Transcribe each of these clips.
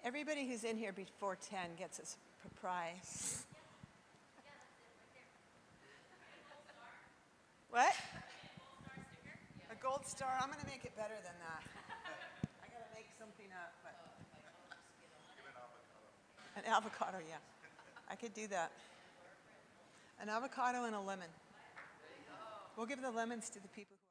Everybody who's in here before 10 gets a prize. What? A gold star? I'm going to make it better than that. I got to make something up. But an avocado, yeah. I could do that. An avocado and a lemon. We'll give the lemons to the people who are.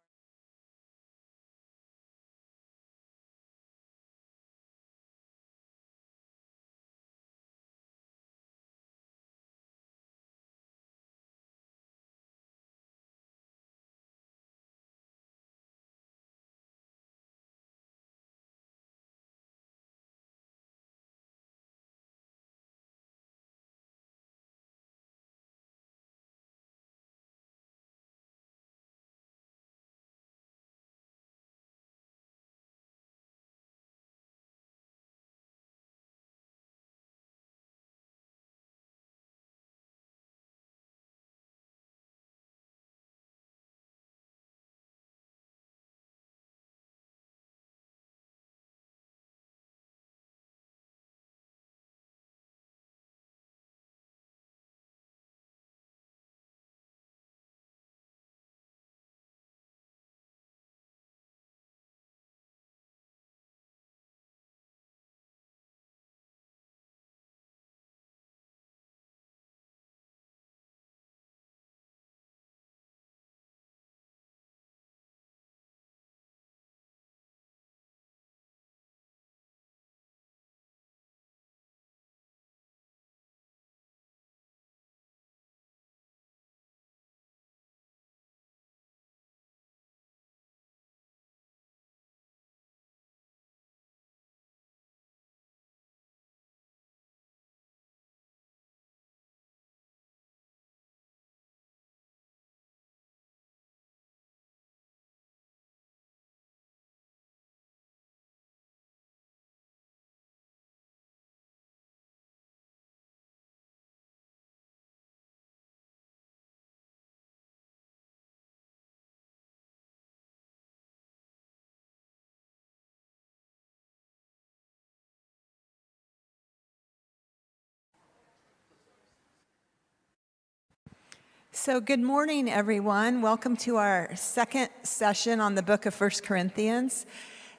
So good morning, everyone. Welcome to our second session on the book of 1 Corinthians.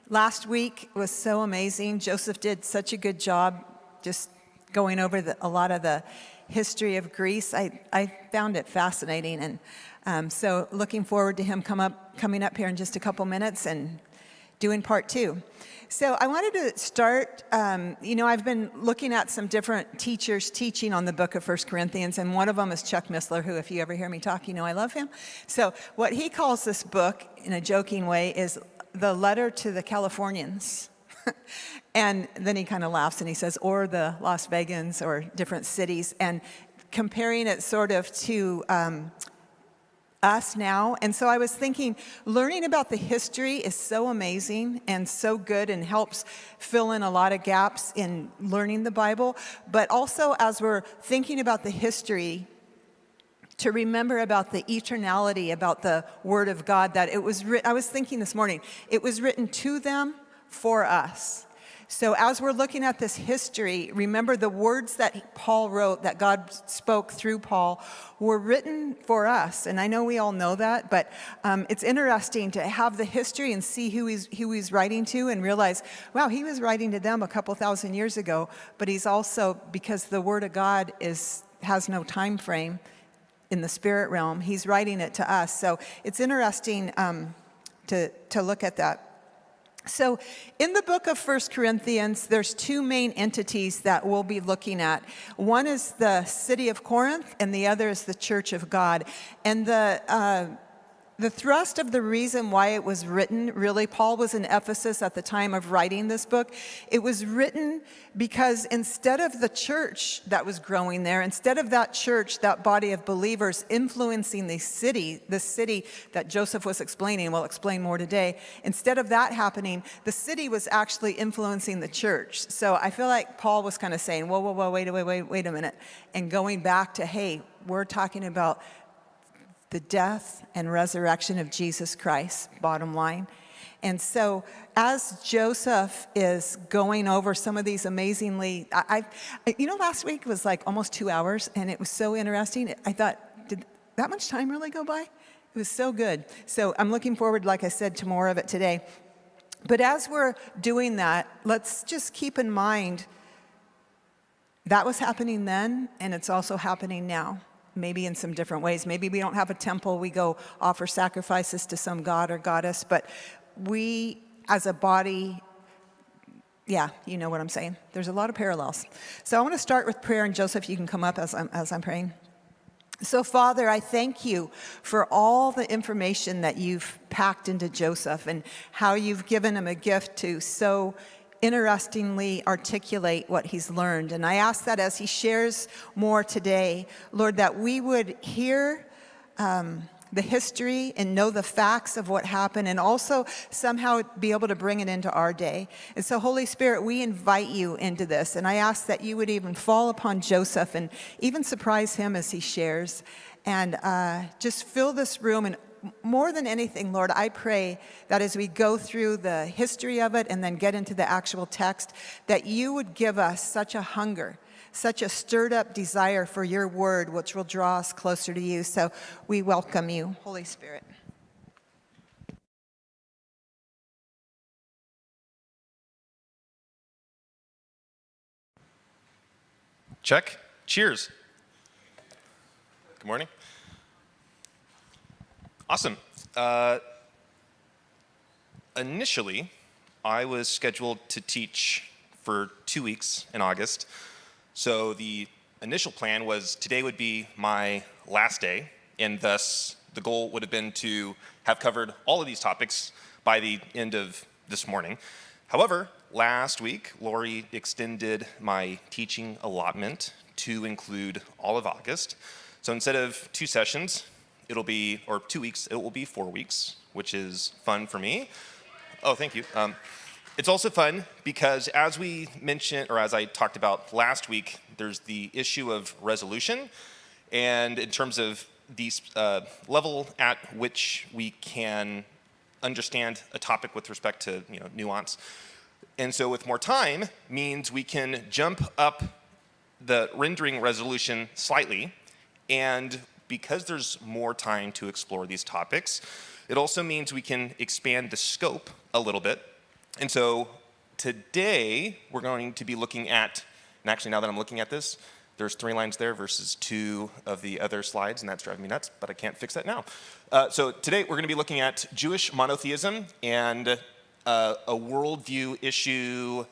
Last week was so amazing. Joseph did such a good job just going over a lot of the history of Greece. I found it fascinating, and so looking forward to him coming up here in just a couple minutes and doing part two. So I wanted to start, I've been looking at some different teachers teaching on the book of 1 Corinthians, and one of them is Chuck Missler, who, if you ever hear me talk, you know I love him. So what he calls this book, in a joking way, is the letter to the Californians. And then he kind of laughs and he says, or the Las Vegans, or different cities, and comparing it sort of to us now. And so I was thinking, learning about the history is so amazing and so good and helps fill in a lot of gaps in learning the Bible. But also, as we're thinking about the history, to remember about the eternality, about the Word of God, that it was I was thinking this morning, it was written to them for us. So as we're looking at this history, remember the words that Paul wrote, that God spoke through Paul, were written for us. And I know we all know that, but it's interesting to have the history and see who he's writing to and realize, wow, he was writing to them a couple thousand years ago, but he's also, because the Word of God has no time frame in the spirit realm, he's writing it to us. So it's interesting to look at that. So in the book of 1 Corinthians, there's two main entities that we'll be looking at. One is the city of Corinth, and the other is the church of God. And the thrust of the reason why it was written, really, Paul was in Ephesus at the time of writing this book. It was written because instead of the church that was growing there, instead of that church, that body of believers influencing the city that Joseph was explaining, we'll explain more today, instead of that happening, the city was actually influencing the church. So I feel like Paul was kind of saying, whoa, wait a minute, and going back to, hey, we're talking about the death and resurrection of Jesus Christ, bottom line. And so as Joseph is going over some of these amazingly, last week was like almost 2 hours, and it was so interesting. I thought, did that much time really go by? It was so good. So I'm looking forward, like I said, to more of it today. But as we're doing that, let's just keep in mind that was happening then, and it's also happening now, maybe in some different ways. Maybe we don't have a temple, we go offer sacrifices to some god or goddess, but we as a body, yeah, you know what I'm saying. There's a lot of parallels. So I want to start with prayer, and Joseph, you can come up as I'm praying. So Father, I thank you for all the information that you've packed into Joseph and how you've given him a gift to so interestingly articulate what he's learned. And I ask that as he shares more today, Lord, that we would hear the history and know the facts of what happened, and also somehow be able to bring it into our day. And so, Holy Spirit, we invite you into this, and I ask that you would even fall upon Joseph and even surprise him as he shares, and just fill this room. And more than anything, Lord, I pray that as we go through the history of it and then get into the actual text, that you would give us such a hunger, such a stirred up desire for your word, which will draw us closer to you. So we welcome you, Holy Spirit. Check. Cheers. Good morning. Awesome. Initially, I was scheduled to teach for 2 weeks in August. So the initial plan was today would be my last day, and thus the goal would have been to have covered all of these topics by the end of this morning. However, last week, Lori extended my teaching allotment to include all of August. So instead of 2 sessions, or 2 weeks, it will be 4 weeks, which is fun for me. Oh, thank you. It's also fun because as we mentioned, or as I talked about last week, there's the issue of resolution, and in terms of the level at which we can understand a topic with respect to nuance. And so with more time means we can jump up the rendering resolution slightly, and because there's more time to explore these topics, it also means we can expand the scope a little bit. And so today we're going to be looking at, and actually now that I'm looking at this, there's 3 lines there versus 2 of the other slides, and that's driving me nuts, but I can't fix that now. So today we're going to be looking at Jewish monotheism and a worldview issue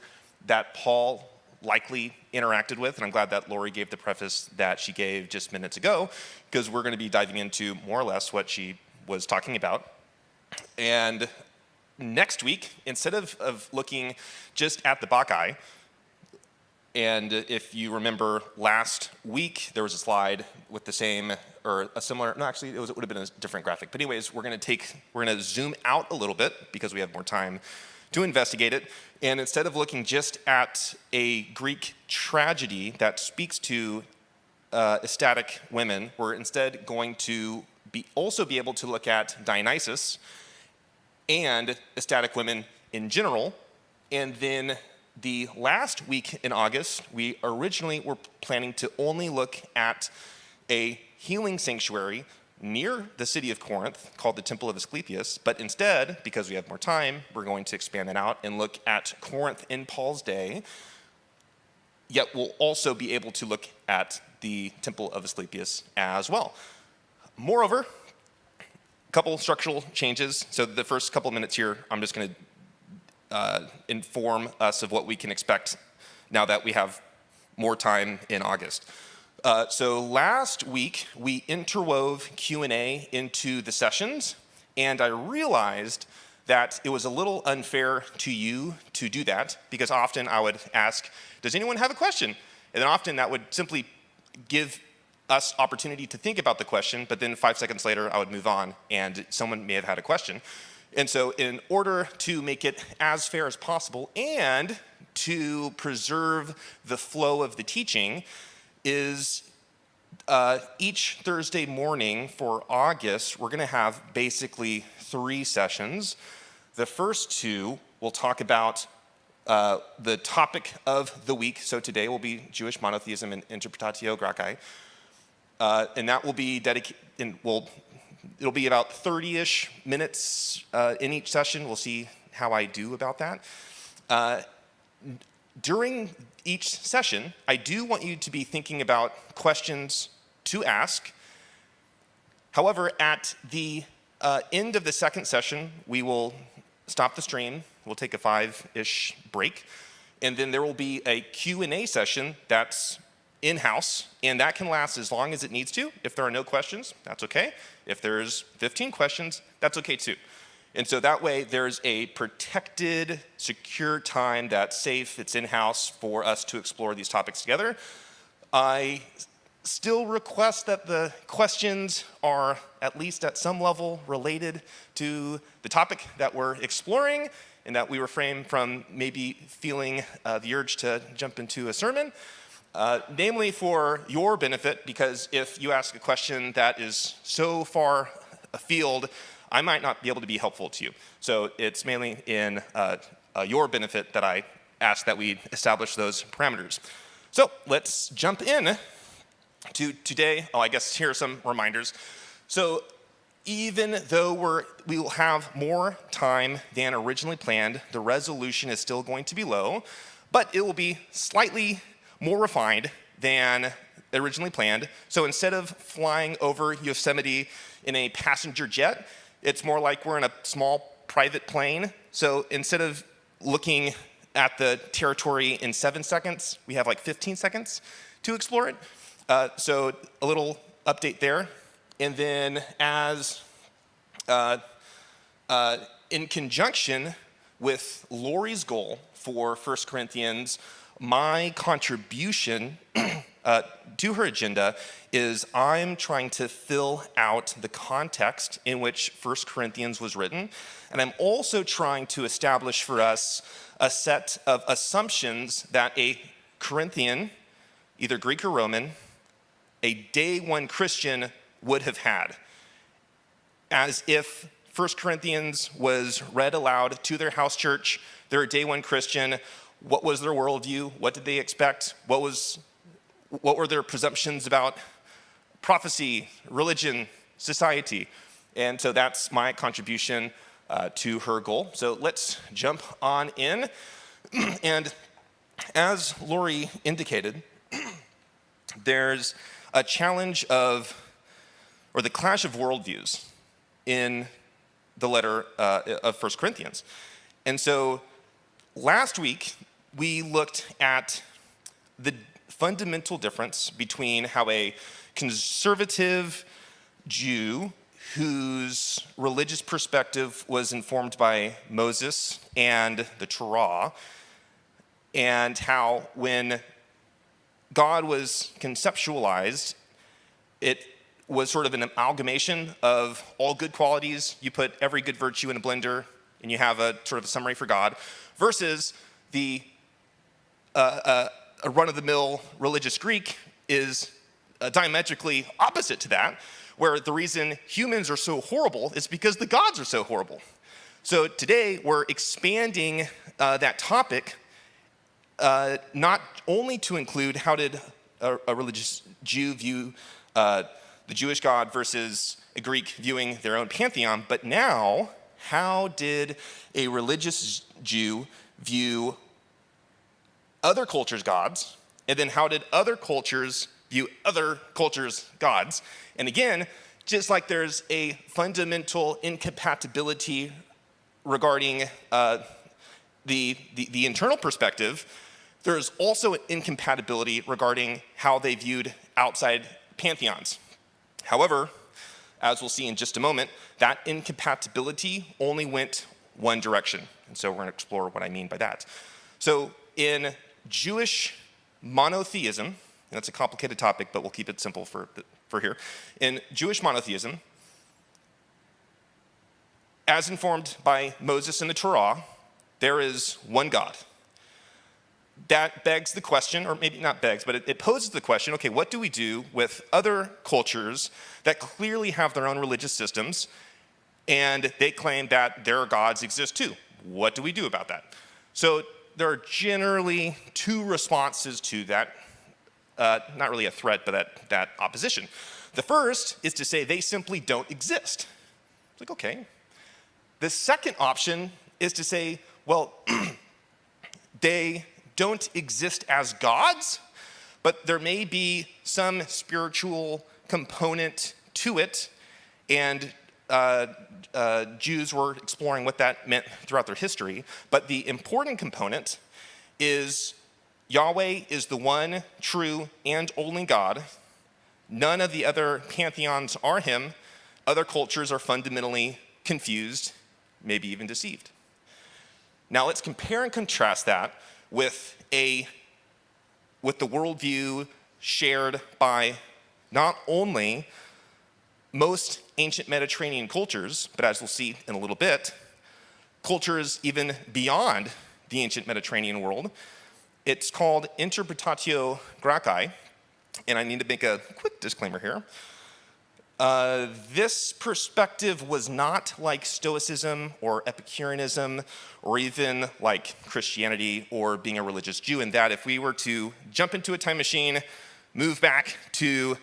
that Paul likely interacted with, and I'm glad that Lori gave the preface that she gave just minutes ago, because we're going to be diving into more or less what she was talking about. And next week, instead of looking just at the Bacchae, and if you remember last week, there was a slide with the same, or a similar, no, actually, it would have been a different graphic. But anyways, we're going to zoom out a little bit because we have more time to investigate it. And instead of looking just at a Greek tragedy that speaks to ecstatic women, we're instead going to also be able to look at Dionysus and ecstatic women in general. And then the last week in August, we originally were planning to only look at a healing sanctuary near the city of Corinth called the Temple of Asclepius, but instead, because we have more time, we're going to expand that out and look at Corinth in Paul's day, yet we'll also be able to look at the Temple of Asclepius as well. Moreover, a couple structural changes. So the first couple minutes here, I'm just going to inform us of what we can expect now that we have more time in August. So last week, we interwove Q&A into the sessions, and I realized that it was a little unfair to you to do that, because often I would ask, does anyone have a question? And then often that would simply give us opportunity to think about the question, but then 5 seconds later, I would move on, and someone may have had a question. And so in order to make it as fair as possible and to preserve the flow of the teaching, is each Thursday morning for August, we're going to have basically 3 sessions. The first two will talk about the topic of the week. So today will be Jewish monotheism and Interpretatio Graeca. And that will be dedicated, it'll be about 30-ish minutes in each session. We'll see how I do about that. During each session, I do want you to be thinking about questions to ask. However, at the end of the second session, we will stop the stream. We'll take a 5-ish break. And then there will be a Q&A session that's in-house, and that can last as long as it needs to. If there are no questions, that's okay. If there's 15 questions, that's okay too. And so that way, there's a protected, secure time that's safe, it's in-house for us to explore these topics together. I still request that the questions are at least at some level related to the topic that we're exploring, and that we refrain from maybe feeling the urge to jump into a sermon. Namely for your benefit, because if you ask a question that is so far afield, I might not be able to be helpful to you. So it's mainly in your benefit that I ask that we establish those parameters. So let's jump in to today. I guess here are some reminders. So even though we will have more time than originally planned, the resolution is still going to be low, but it will be slightly more refined than originally planned. So instead of flying over Yosemite in a passenger jet, it's more like we're in a small private plane. So instead of looking at the territory in 7 seconds, we have like 15 seconds to explore it. So a little update there. And then as in conjunction with Lori's goal for 1 Corinthians, my contribution to her agenda is I'm trying to fill out the context in which 1 Corinthians was written, and I'm also trying to establish for us a set of assumptions that a Corinthian, either Greek or Roman, a day one Christian would have had. As if 1 Corinthians was read aloud to their house church, they're a day one Christian. What was their worldview? What did they expect? What were their presumptions about prophecy, religion, society? And so that's my contribution to her goal. So let's jump on in. And as Lori indicated, there's a challenge or the clash of worldviews in the letter of 1 Corinthians. And so last week, we looked at the fundamental difference between how a conservative Jew whose religious perspective was informed by Moses and the Torah, and how when God was conceptualized, it was sort of an amalgamation of all good qualities. You put every good virtue in a blender, and you have a sort of a summary for God, versus the a run-of-the-mill religious Greek is diametrically opposite to that, where the reason humans are so horrible is because the gods are so horrible. So today we're expanding that topic not only to include how did a religious Jew view the Jewish God versus a Greek viewing their own pantheon, but now how did a religious Jew view other cultures' gods, and then how did other cultures view other cultures' gods? And again, just like there's a fundamental incompatibility regarding the internal perspective, there's also an incompatibility regarding how they viewed outside pantheons. However, as we'll see in just a moment, that incompatibility only went one direction. And so we're going to explore what I mean by that. So in Jewish monotheism, and that's a complicated topic, but we'll keep it simple for here. In Jewish monotheism, as informed by Moses and the Torah, there is one God. That begs the question, or maybe not begs, but it poses the question, okay, what do we do with other cultures that clearly have their own religious systems And they claim that their gods exist too. What do we do about that? So there are generally two responses to that, not really a threat, but that opposition. The first is to say they simply don't exist. It's like, okay. The second option is to say, well, they don't exist as gods, but there may be some spiritual component to it, and Jews were exploring what that meant throughout their history. But the important component is Yahweh is the one true and only God. None of the other pantheons are him. Other cultures are fundamentally confused, maybe even deceived. Now let's compare and contrast that with the worldview shared by not only most ancient Mediterranean cultures, but as we'll see in a little bit, cultures even beyond the ancient Mediterranean world. It's called Interpretatio Graeca, and I need to make a quick disclaimer here. This perspective was not like Stoicism or Epicureanism or even like Christianity or being a religious Jew, in that if we were to jump into a time machine, move back to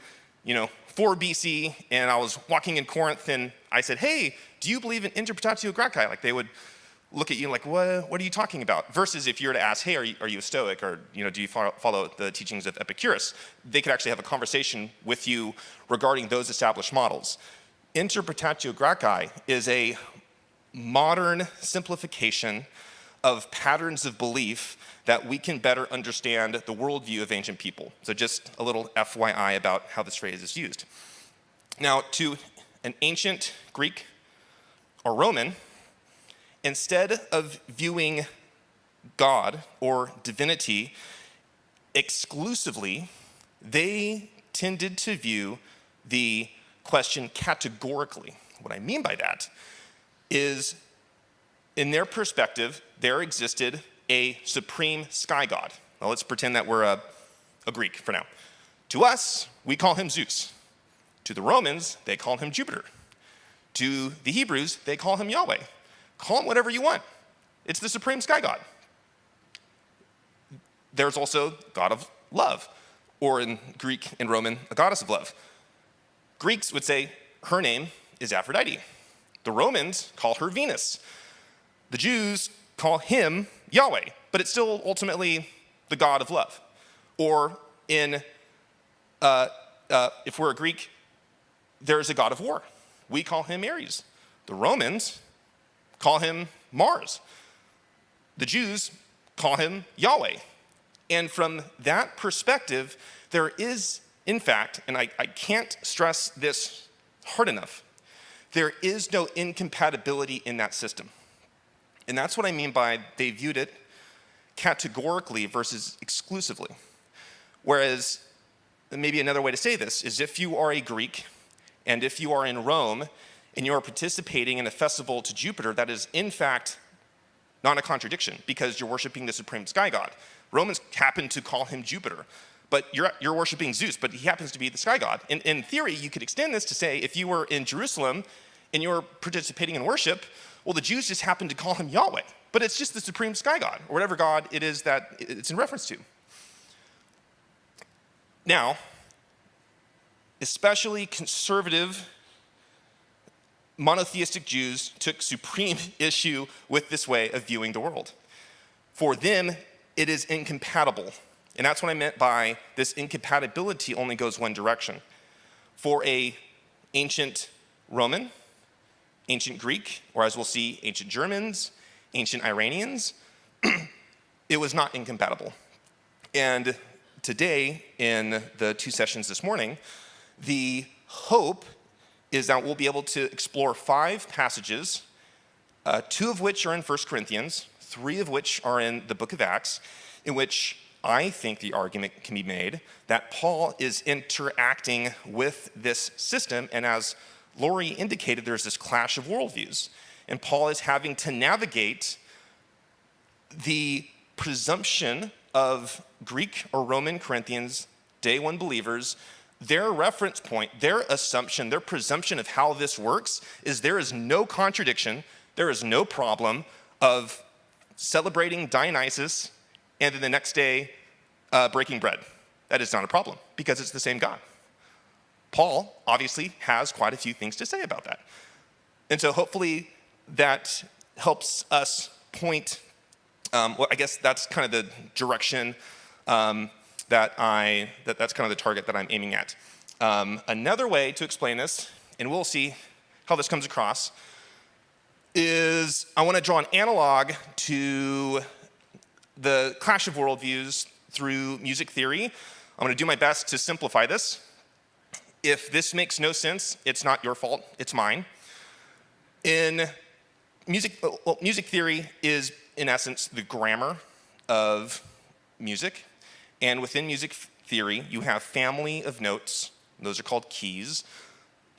4 BC, and I was walking in Corinth and I said, hey, do you believe in Interpretatio Graeca? Like they would look at you like, what are you talking about? Versus if you were to ask, hey, are you a Stoic, or do you follow the teachings of Epicurus? They could actually have a conversation with you regarding those established models. Interpretatio Graeca is a modern simplification of patterns of belief that we can better understand the worldview of ancient people. So just a little FYI about how this phrase is used. Now, to an ancient Greek or Roman, instead of viewing God or divinity exclusively, they tended to view the question categorically. What I mean by that is, in their perspective, there existed a supreme sky god. Now let's pretend that we're a Greek for now. To us, we call him Zeus. To the Romans, they call him Jupiter. To the Hebrews, they call him Yahweh. Call him whatever you want. It's the supreme sky god. There's also God of love, or in Greek and Roman, a goddess of love. Greeks would say her name is Aphrodite. The Romans call her Venus. The Jews call him Yahweh, but it's still ultimately the God of love. Or if we're a Greek, there's a god of war. We call him Ares. The Romans call him Mars. The Jews call him Yahweh. And from that perspective, there is, in fact, and I can't stress this hard enough, there is no incompatibility in that system. And that's what I mean by they viewed it categorically versus exclusively. Whereas, maybe another way to say this is, if you are a Greek and if you are in Rome and you are participating in a festival to Jupiter, that is in fact not a contradiction, because you're worshiping the supreme sky god. Romans happen to call him Jupiter, but you're worshiping Zeus, but he happens to be the sky god. In theory, you could extend this to say, if you were in Jerusalem and you were participating in worship, well, the Jews just happen to call him Yahweh, but it's just the supreme sky god, or whatever god it is that it's in reference to. Now, especially conservative monotheistic Jews took supreme issue with this way of viewing the world. For them, it is incompatible. And that's what I meant by this incompatibility only goes one direction. For an ancient Roman, ancient Greek, or as we'll see, ancient Germans, ancient Iranians, it was not incompatible. And today, in the 2 sessions this morning, the hope is that we'll be able to explore 5 passages, 2 of which are in 1 Corinthians, 3 of which are in the book of Acts, in which I think the argument can be made that Paul is interacting with this system, and as Lori indicated, there's this clash of worldviews, and Paul is having to navigate the presumption of Greek or Roman Corinthians, day one believers, their reference point, their assumption, their presumption of how this works is there is no contradiction, there is no problem of celebrating Dionysus and then the next day breaking bread. That is not a problem because it's the same God. Paul obviously has quite a few things to say about that. And so hopefully that helps us point, well, I guess that's kind of the direction that's kind of the target that I'm aiming at. Another way to explain this, and we'll see how this comes across, is I want to draw an analog to the clash of worldviews through music theory. I'm going to do my best to simplify this. If this makes no sense, it's not your fault, it's mine. In music, music theory is, in essence, the grammar of music. And within music theory, you have family of notes. Those are called keys.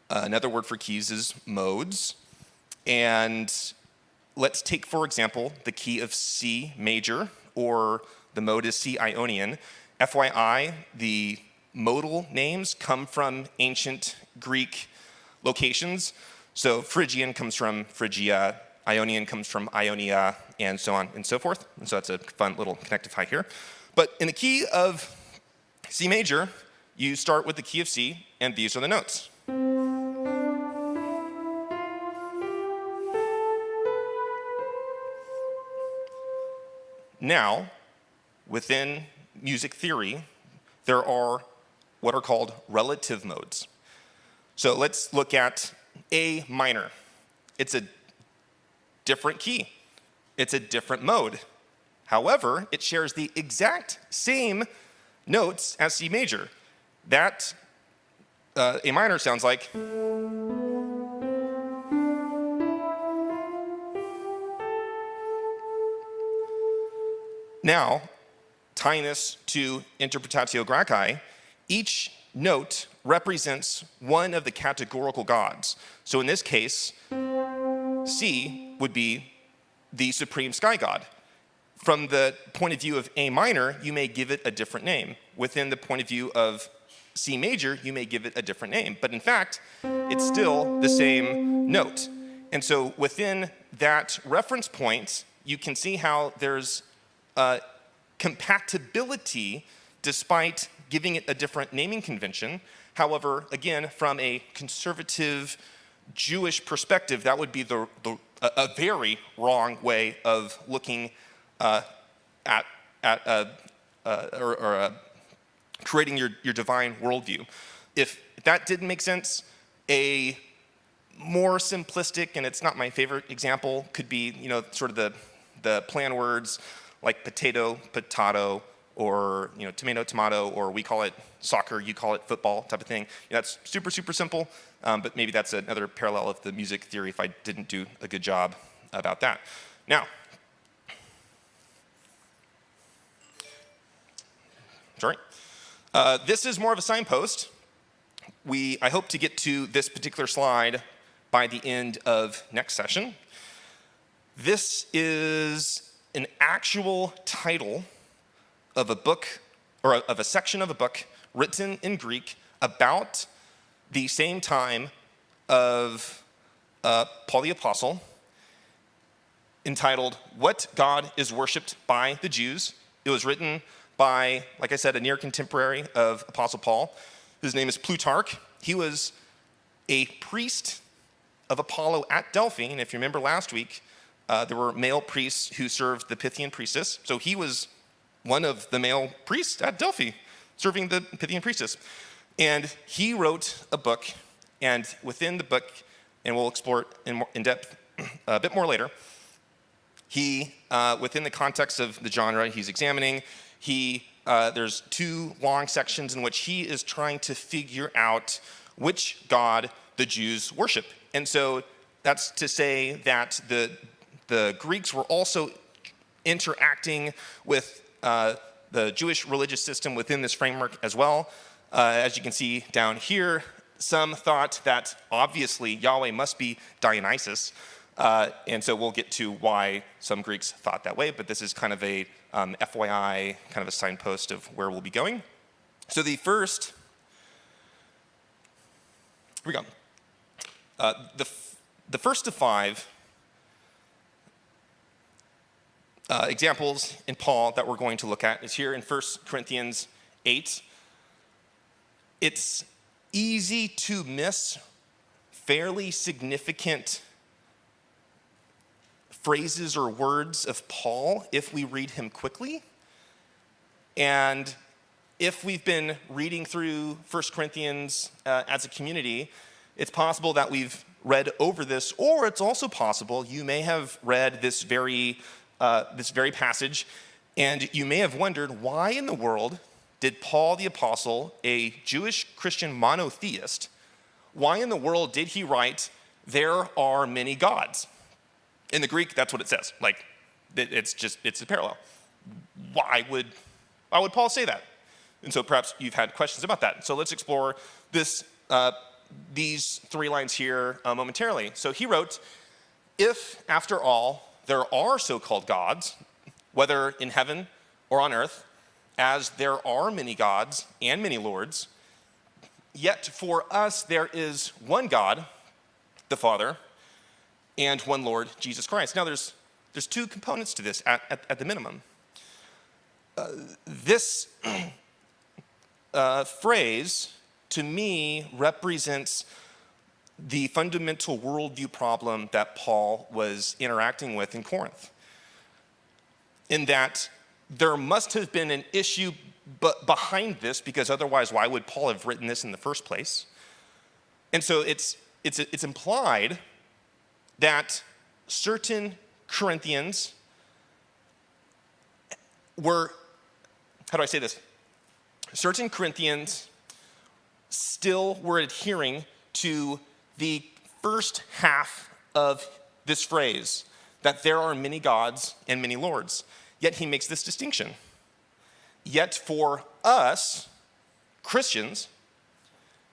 Another word for keys is modes. And let's take, for example, the key of C major, or the mode is C Ionian. FYI, the modal names come from ancient Greek locations. So Phrygian comes from Phrygia, Ionian comes from Ionia, and so on and so forth. And so that's a fun little connective tie here. But in the key of C major, you start with the key of C, and these are the notes. Now, within music theory, there are what are called relative modes. So let's look at A minor. It's a different key. It's a different mode. However, it shares the exact same notes as C major. That A minor sounds like. Now, tying this to Interpretatio Graeca, each note represents one of the categorical gods. So in this case, C would be the supreme sky god. From the point of view of A minor, you may give it a different name. Within the point of view of C major, you may give it a different name. But in fact, it's still the same note. And so within that reference point, you can see how there's compatibility despite giving it a different naming convention. However, again, from a conservative Jewish perspective, that would be a very wrong way of looking at creating your divine worldview. If that didn't make sense, a more simplistic, and it's not my favorite example, could be sort of the plan words like potato, potato, or tomato, tomato, or we call it soccer, you call it football type of thing. That's super, super simple, but maybe that's another parallel of the music theory if I didn't do a good job about that. Now, this is more of a signpost. I hope to get to this particular slide by the end of next session. This is an actual title of a book, or of a section of a book written in Greek about the same time of Paul the Apostle, entitled, "What God is Worshipped by the Jews." It was written by, like I said, a near contemporary of Apostle Paul. His name is Plutarch. He was a priest of Apollo at Delphi, and if you remember last week, there were male priests who served the Pythian priestess. So he was one of the male priests at Delphi, serving the Pythian priestess. And he wrote a book, and within the book, and we'll explore it in depth a bit more later, he, within the context of the genre he's examining, there's two long sections in which he is trying to figure out which God the Jews worship. And so that's to say that the Greeks were also interacting with the Jewish religious system within this framework as well. As you can see down here, some thought that obviously Yahweh must be Dionysus. And so we'll get to why some Greeks thought that way, but this is kind of a FYI, kind of a signpost of where we'll be going. So the first we go. The first of five examples in Paul that we're going to look at is here in 1 Corinthians 8. It's easy to miss fairly significant phrases or words of Paul if we read him quickly. And if we've been reading through 1 Corinthians as a community, it's possible that we've read over this, or it's also possible you may have read this very passage, and you may have wondered, why in the world did Paul the Apostle, a Jewish Christian monotheist, why in the world did he write, "There are many gods"? In the Greek, that's what it says. Like, it's a parallel. Why would Paul say that? And so perhaps you've had questions about that. So let's explore these 3 lines here momentarily. So he wrote, "If, after all, there are so-called gods, whether in heaven or on earth, as there are many gods and many lords, yet for us there is one God, the Father, and one Lord, Jesus Christ." Now there's 2 components to this at the minimum. This phrase, to me, represents the fundamental worldview problem that Paul was interacting with in Corinth. In that there must have been an issue behind this, because otherwise why would Paul have written this in the first place? And so it's implied that certain Corinthians were, how do I say this? Certain Corinthians still were adhering to the first half of this phrase, that there are many gods and many lords. Yet he makes this distinction. Yet for us, Christians,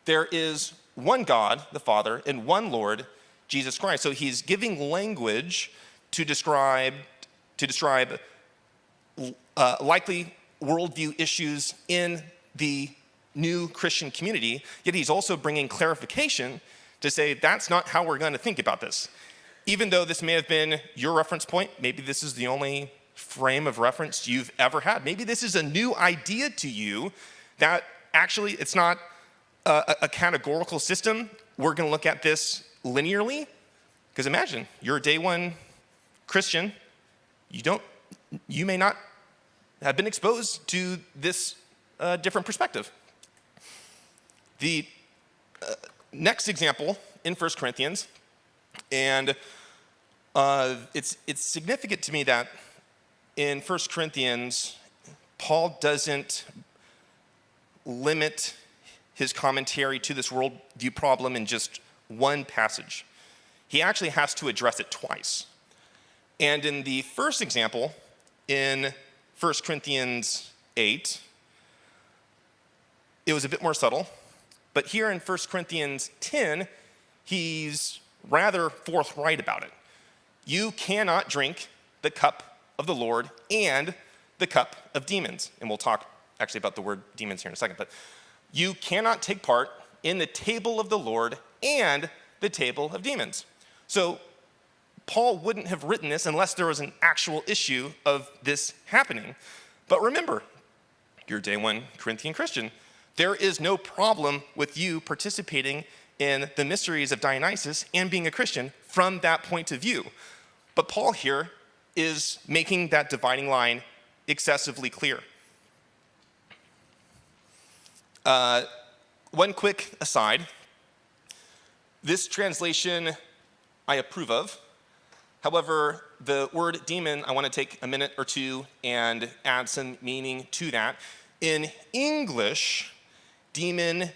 there is one God, the Father, and one Lord, Jesus Christ. So he's giving language to describe likely worldview issues in the new Christian community, yet he's also bringing clarification to say that's not how we're going to think about this. Even though this may have been your reference point, maybe this is the only frame of reference you've ever had. Maybe this is a new idea to you that actually it's not a categorical system. We're going to look at this linearly. Because imagine, you're a day one Christian. You may not have been exposed to this different perspective. The next example in 1 Corinthians, and it's significant to me that in 1 Corinthians, Paul doesn't limit his commentary to this worldview problem in just one passage. He actually has to address it twice. And in the first example, in 1 Corinthians 8, it was a bit more subtle. But here in 1 Corinthians 10, he's rather forthright about it. You cannot drink the cup of the Lord and the cup of demons. And we'll talk actually about the word demons here in a second. But you cannot take part in the table of the Lord and the table of demons. So Paul wouldn't have written this unless there was an actual issue of this happening. But remember, you're a day one Corinthian Christian. There is no problem with you participating in the mysteries of Dionysus and being a Christian from that point of view. But Paul here is making that dividing line excessively clear. One quick aside. This translation I approve of. However, the word demon, I want to take a minute or two and add some meaning to that. In English, demon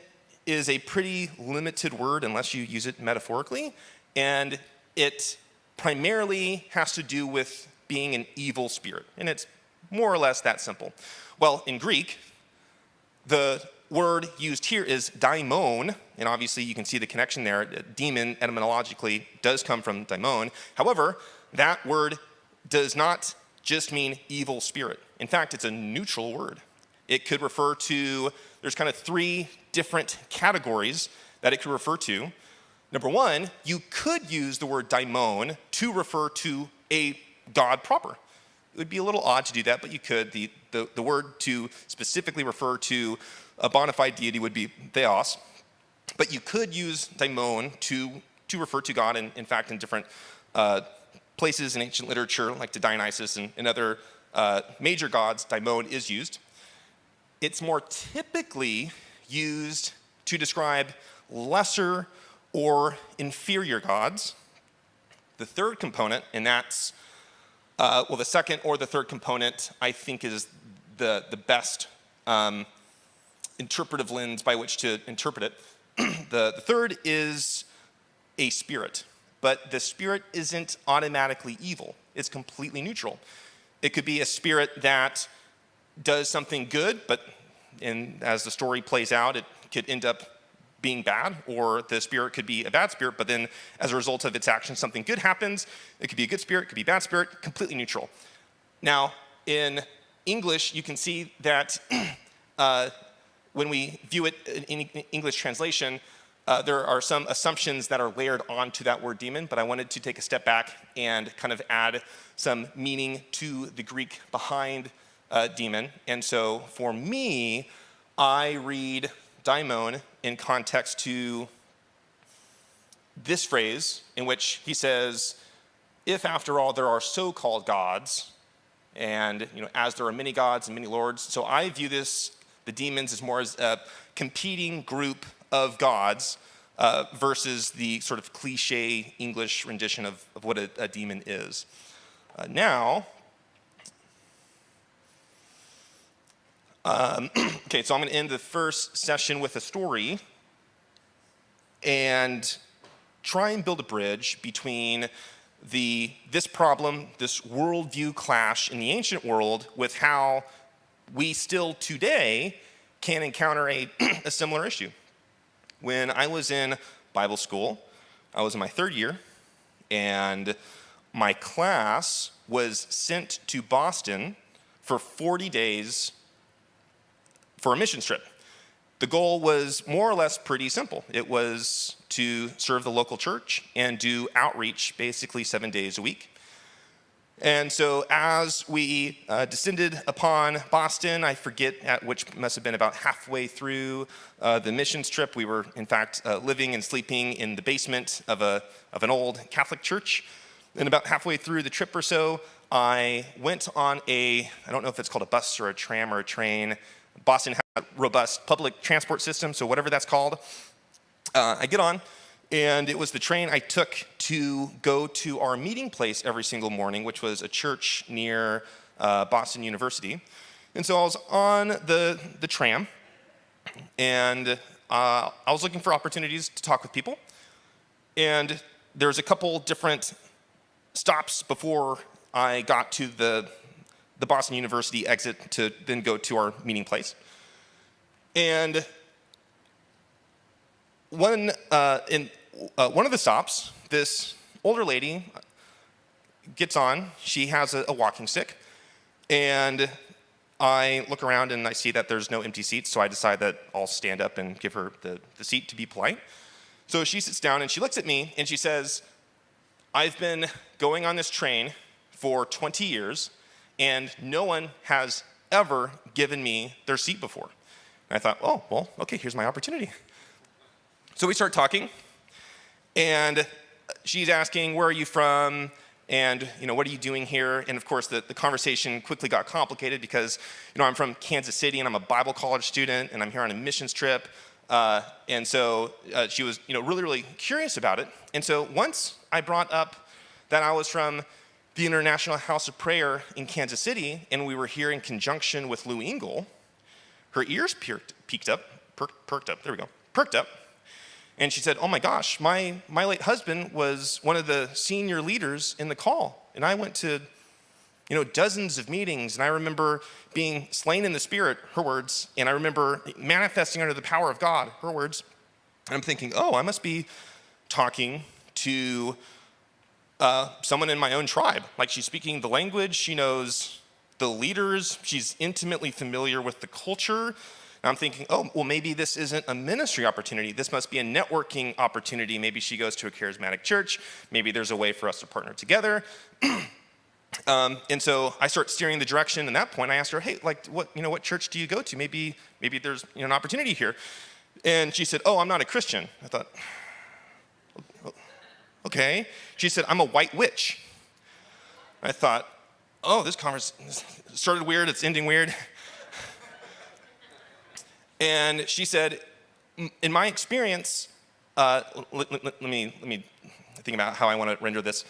is a pretty limited word unless you use it metaphorically, and it primarily has to do with being an evil spirit, and it's more or less that simple. Well, in Greek, the word used here is daimon, and obviously you can see the connection there. Demon, etymologically, does come from daimon. However, that word does not just mean evil spirit. In fact, it's a neutral word. It could refer to, there's kind of three different categories that it could refer to. Number one, you could use the word daimon to refer to a god proper. It would be a little odd to do that, but you could. The word to specifically refer to a bona fide deity would be theos. But you could use daimon to refer to God, in fact, in different places in ancient literature, like to Dionysus and other major gods, daimon is used. It's more typically used to describe lesser or inferior gods. The third component, and that's, the second or the third component, I think is the best interpretive lens by which to interpret it. The third is a spirit, but the spirit isn't automatically evil. It's completely neutral. It could be a spirit that does something good, but as the story plays out, it could end up being bad, or the spirit could be a bad spirit, but then as a result of its actions, something good happens. It could be a good spirit, it could be a bad spirit, completely neutral. Now, in English, you can see that when we view it in English translation, there are some assumptions that are layered onto that word demon, but I wanted to take a step back and kind of add some meaning to the Greek behind demon. And so for me, I read daimon in context to this phrase in which he says, if after all there are so-called gods, and as there are many gods and many lords, so I view the demons as more as a competing group of gods versus the sort of cliche English rendition of what a demon is. Okay, so I'm going to end the first session with a story and try and build a bridge between this problem, this worldview clash in the ancient world, with how we still today can encounter a similar issue. When I was in Bible school, I was in my third year, and my class was sent to Boston for 40 days for a mission trip. The goal was more or less pretty simple. It was to serve the local church and do outreach basically 7 days a week. And so as we descended upon Boston, I forget at which must have been about halfway through the missions trip, we were in fact living and sleeping in the basement of an old Catholic church. And about halfway through the trip or so, I went on I don't know if it's called a bus or a tram or a train. Boston has a robust public transport system, so whatever that's called. I get on, and it was the train I took to go to our meeting place every single morning, which was a church near Boston University. And so I was on the tram, and I was looking for opportunities to talk with people. And there's a couple different stops before I got to the Boston University exit to then go to our meeting place. And one of the stops, this older lady gets on. She has a walking stick. And I look around and I see that there's no empty seats, so I decide that I'll stand up and give her the seat to be polite. So she sits down and she looks at me and she says, I've been going on this train for 20 years, and no one has ever given me their seat before. And I thought, oh, well, okay, here's my opportunity. So we start talking, and she's asking, where are you from? And, what are you doing here? And of course, the conversation quickly got complicated because, I'm from Kansas City, and I'm a Bible college student, and I'm here on a missions trip. And so she was, really, really curious about it. And so once I brought up that I was from the International House of Prayer in Kansas City, and we were here in conjunction with Lou Engle, her ears perked up, and she said, oh my gosh, my late husband was one of the senior leaders in the call, and I went to, dozens of meetings, and I remember being slain in the Spirit, her words, and I remember manifesting under the power of God, her words, and I'm thinking, oh, I must be talking to someone in my own tribe. Like, she's speaking the language, she knows the leaders, she's intimately familiar with the culture, And I'm thinking, oh, well, maybe this isn't a ministry opportunity. This must be a networking opportunity. Maybe she goes to a charismatic church. Maybe there's a way for us to partner together. And so I start steering the direction. And at that point, I asked her, hey, like, what church do you go to? Maybe there's an opportunity here. And she said, oh, I'm not a Christian. I thought, okay. She said, I'm a white witch. I thought, oh, this conversation started weird, it's ending weird. And she said, in my experience, let me think about how I want to render this.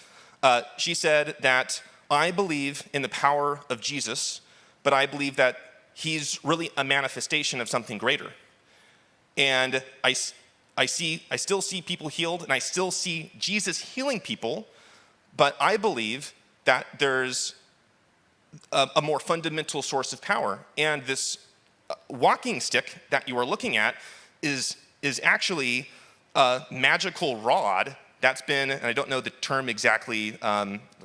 She said that I believe in the power of Jesus, but I believe that he's really a manifestation of something greater. And I still see people healed, and I still see Jesus healing people, but I believe that there's a more fundamental source of power. And this walking stick that you are looking at is actually a magical rod that's been, and I don't know the term exactly,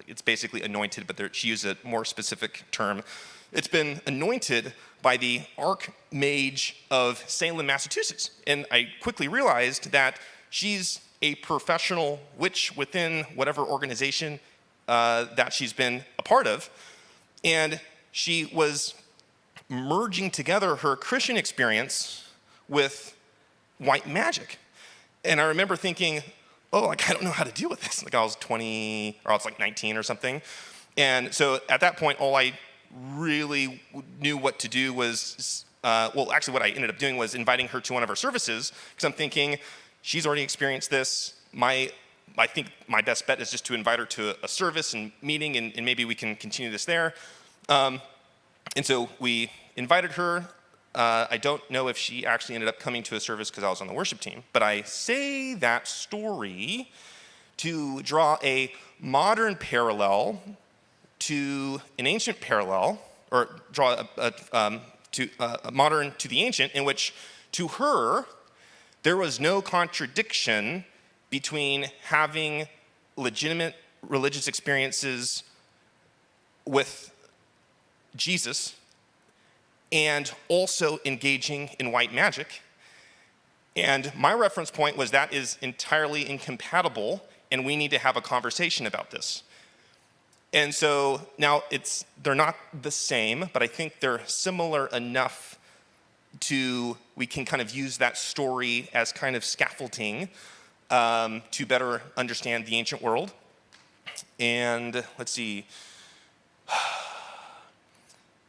it's basically anointed, but she used a more specific term. It's been anointed by the Archmage of Salem, Massachusetts. And I quickly realized that she's a professional witch within whatever organization that she's been a part of. And she was merging together her Christian experience with white magic. And I remember thinking, oh, like, I don't know how to deal with this. Like I was 20, or I was like 19 or something. And so at that point, all I really knew what to do was, actually what I ended up doing was inviting her to one of our services, because I'm thinking, she's already experienced this. I think my best bet is just to invite her to a service and meeting, and maybe we can continue this there. And so we invited her. I don't know if she actually ended up coming to a service because I was on the worship team, but I say that story to draw a modern parallel to an ancient parallel, or draw a modern to the ancient, in which to her there was no contradiction between having legitimate religious experiences with Jesus and also engaging in white magic. And my reference point was that is entirely incompatible, and we need to have a conversation about this. And so now they're not the same, but I think they're similar enough we can kind of use that story as kind of scaffolding to better understand the ancient world. And let's see,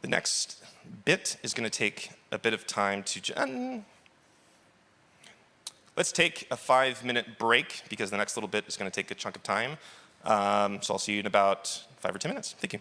the next bit is going to take a bit of time to, let's take a 5-minute break, because the next little bit is going to take a chunk of time. So I'll see you in about 5 or 10 minutes. Thank you.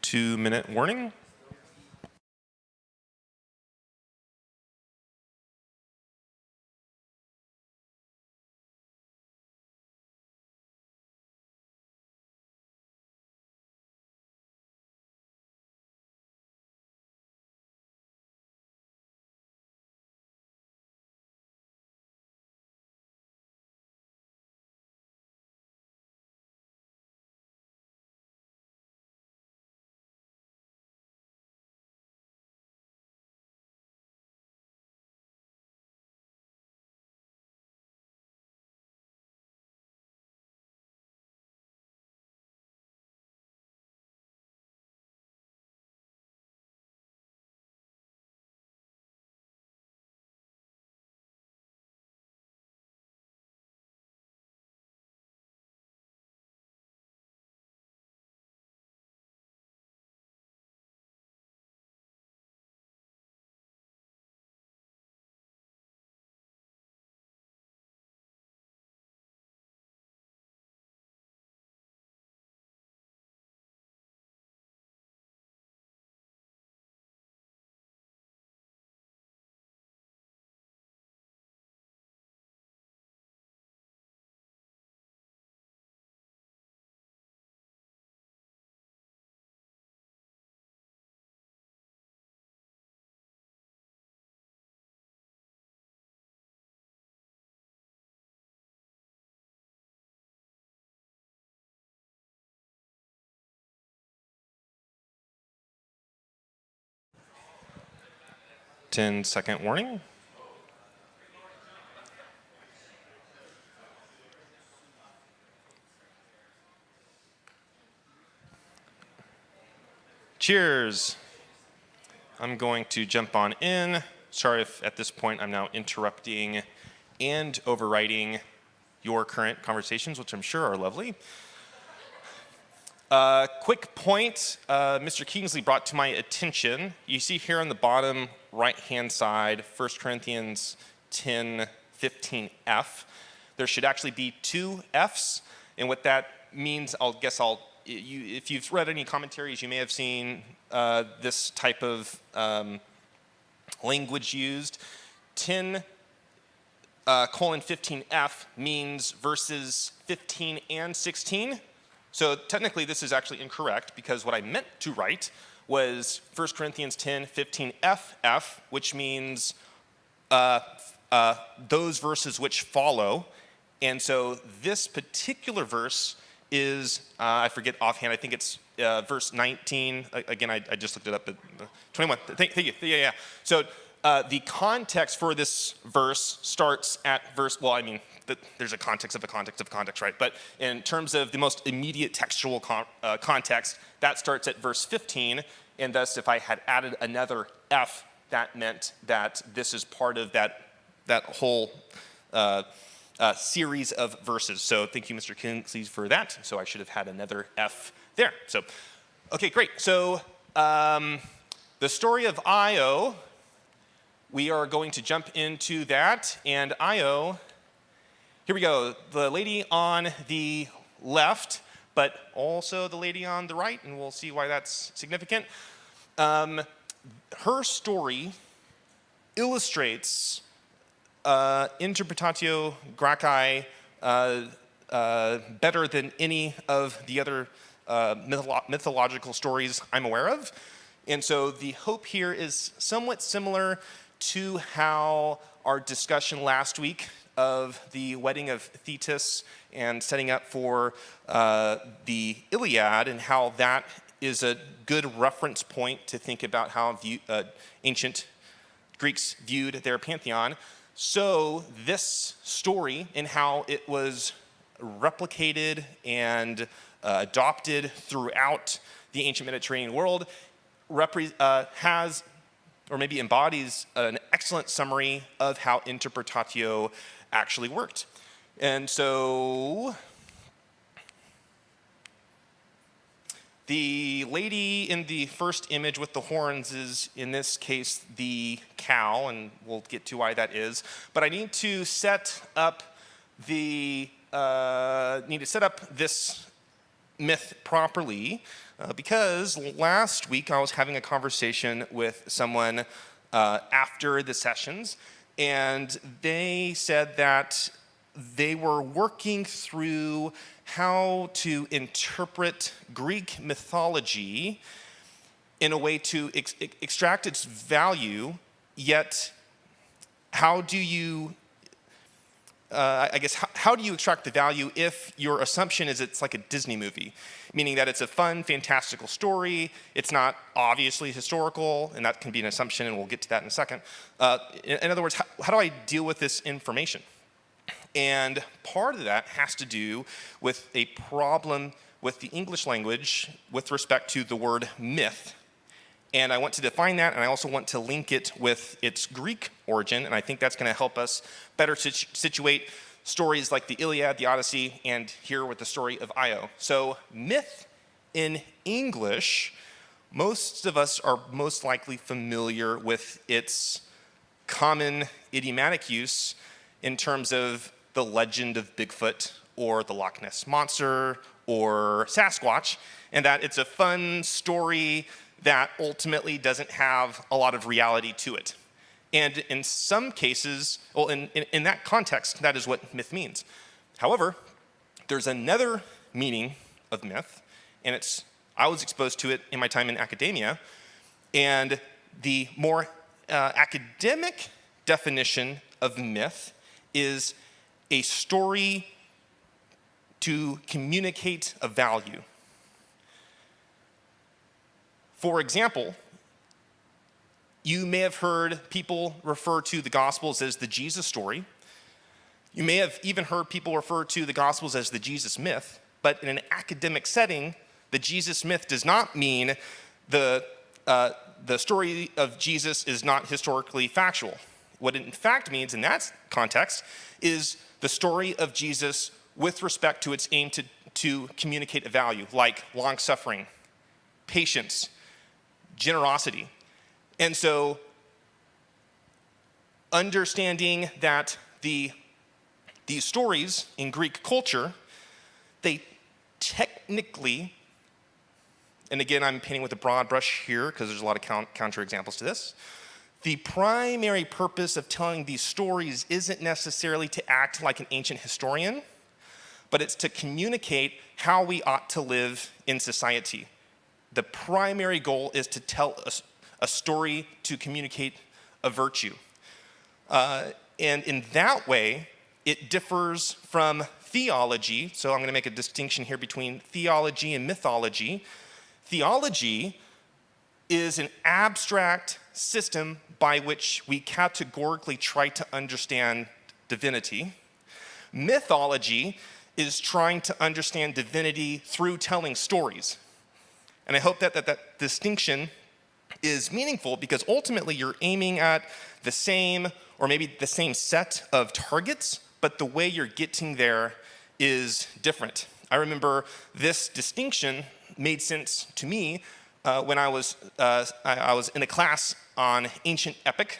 2-minute warning. Ten-second warning. Cheers. I'm going to jump on in. Sorry if at this point I'm now interrupting and overwriting your current conversations, which I'm sure are lovely. Quick point, Mr. Kingsley brought to my attention. You see here on the bottom right-hand side, 1 Corinthians 10:15f. There should actually be 2 F's, and what that means, if you've read any commentaries, you may have seen this type of language used. 10:15f means verses 15 and 16. So technically this is actually incorrect because what I meant to write was 1 Corinthians 10:15ff, which means those verses which follow. And so this particular verse is, I forget offhand, I think it's verse 19. Again, I just looked it up, but 21. Thank you. Yeah. So the context for this verse starts at verse, there's a context of a context of a context, right? But in terms of the most immediate textual context, that starts at verse 15, and thus if I had added another F, that meant that this is part of that whole series of verses. So thank you, Mr. Kingsley, for that. So I should have had another F there. So, okay, great. So the story of Io, we are going to jump into that, and Io, here we go. The lady on the left, but also the lady on the right, and we'll see why that's significant. Her story illustrates Interpretatio Graeca better than any of the other mythological stories I'm aware of. And so the hope here is somewhat similar to how our discussion last week of the wedding of Thetis and setting up for the Iliad, and how that is a good reference point to think about how ancient Greeks viewed their pantheon. So this story and how it was replicated and adopted throughout the ancient Mediterranean world has, or maybe embodies, an excellent summary of how Interpretatio actually worked. And so the lady in the first image with the horns is, in this case, the cow, and we'll get to why that is. But I need to set up this myth properly because last week I was having a conversation with someone after the sessions, and they said that they were working through how to interpret Greek mythology in a way to extract its value, yet how do you how do you extract the value if your assumption is it's like a Disney movie, meaning that it's a fun, fantastical story, it's not obviously historical, and that can be an assumption, and we'll get to that in a second. In other words, how do I deal with this information? And part of that has to do with a problem with the English language with respect to the word myth. And I want to define that, and I also want to link it with its Greek origin, and I think that's going to help us better situate stories like the Iliad, the Odyssey, and here with the story of Io. So myth in English, most of us are most likely familiar with its common idiomatic use in terms of the legend of Bigfoot or the Loch Ness Monster or Sasquatch, and that it's a fun story that ultimately doesn't have a lot of reality to it. And in some cases, well, in that context, that is what myth means. However, there's another meaning of myth, and I was exposed to it in my time in academia, and the more academic definition of myth is a story to communicate a value. For example, you may have heard people refer to the Gospels as the Jesus story. You may have even heard people refer to the Gospels as the Jesus myth, but in an academic setting, the Jesus myth does not mean the story of Jesus is not historically factual. What it in fact means in that context is the story of Jesus with respect to its aim to communicate a value, like long-suffering, patience, generosity. And so understanding that these stories in Greek culture, they technically, and again I'm painting with a broad brush here because there's a lot of counterexamples to this, the primary purpose of telling these stories isn't necessarily to act like an ancient historian, but it's to communicate how we ought to live in society. The primary goal is to tell a story to communicate a virtue. And in that way, it differs from theology. So I'm going to make a distinction here between theology and mythology. Theology is an abstract system by which we categorically try to understand divinity. Mythology is trying to understand divinity through telling stories. And I hope that distinction is meaningful because ultimately you're aiming at the same, or maybe the same set of targets, but the way you're getting there is different. I remember this distinction made sense to me when I was in a class on ancient epic,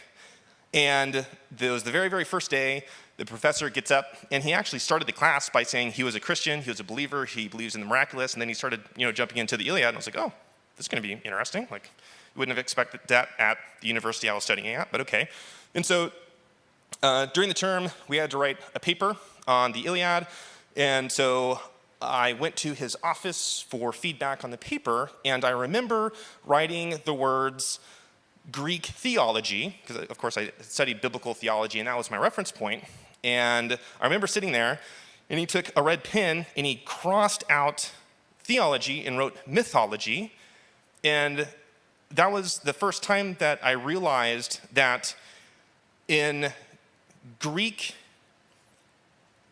and it was the very, very first day. The professor gets up, and he actually started the class by saying he was a Christian, he was a believer, he believes in the miraculous, and then he started, jumping into the Iliad, and I was like, oh, this is going to be interesting. Like, you wouldn't have expected that at the university I was studying at, but okay. And so during the term, we had to write a paper on the Iliad, and so I went to his office for feedback on the paper, and I remember writing the words Greek theology, because of course I studied biblical theology, and that was my reference point. And I remember sitting there, and he took a red pen, and he crossed out theology and wrote mythology. And that was the first time that I realized that in Greek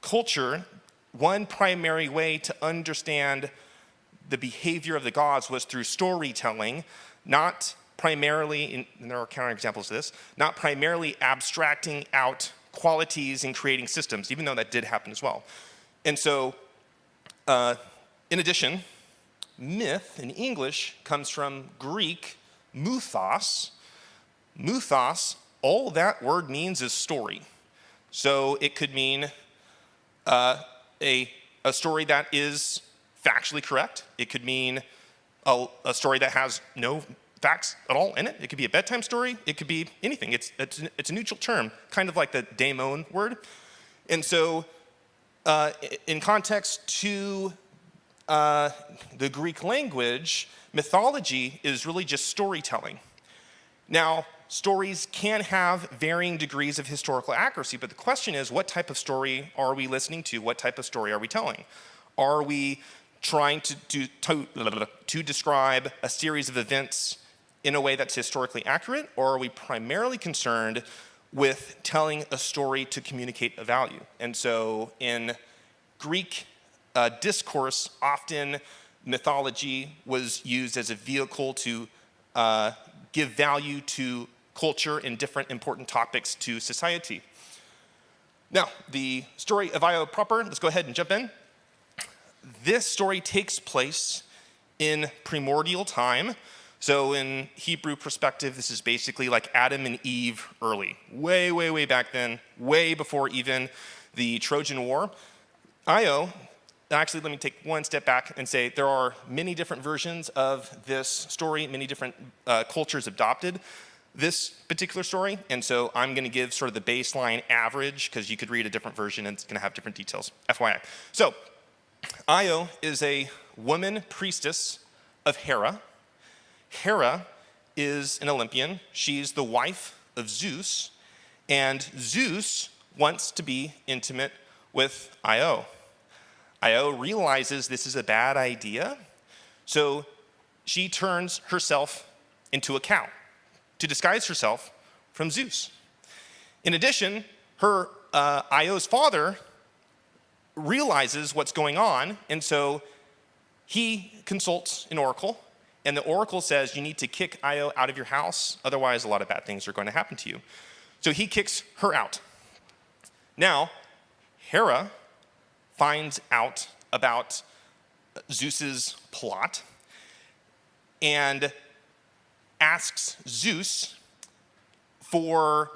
culture, one primary way to understand the behavior of the gods was through storytelling, not primarily, and there are counterexamples to this, not primarily abstracting out qualities and creating systems, even though that did happen as well. And so, in addition, myth in English comes from Greek muthos. Muthos, all that word means is story. So it could mean a story that is factually correct. It could mean a story that has no facts at all in it. It could be a bedtime story. It could be anything. It's a neutral term, kind of like the daimon word. And so in context to the Greek language, mythology is really just storytelling. Now, stories can have varying degrees of historical accuracy, but the question is, what type of story are we listening to? What type of story are we telling? Are we trying to describe a series of events in a way that's historically accurate, or are we primarily concerned with telling a story to communicate a value? And so in Greek discourse, often mythology was used as a vehicle to give value to culture and different important topics to society. Now, the story of Io proper, let's go ahead and jump in. This story takes place in primordial time. So in Hebrew perspective, this is basically like Adam and Eve early, way, way, way back then, way before even the Trojan War. Io, actually, let me take one step back and say there are many different versions of this story, many different cultures adopted this particular story, and so I'm going to give sort of the baseline average, because you could read a different version and it's going to have different details, FYI. So, Io is a woman priestess of Hera. Hera is an Olympian. She's the wife of Zeus, and Zeus wants to be intimate with Io. Io realizes this is a bad idea, so she turns herself into a cow to disguise herself from Zeus. In addition, Io's father realizes what's going on, and so he consults an oracle, and the oracle says you need to kick Io out of your house, otherwise a lot of bad things are going to happen to you. So he kicks her out. Now, Hera finds out about Zeus's plot and asks Zeus for,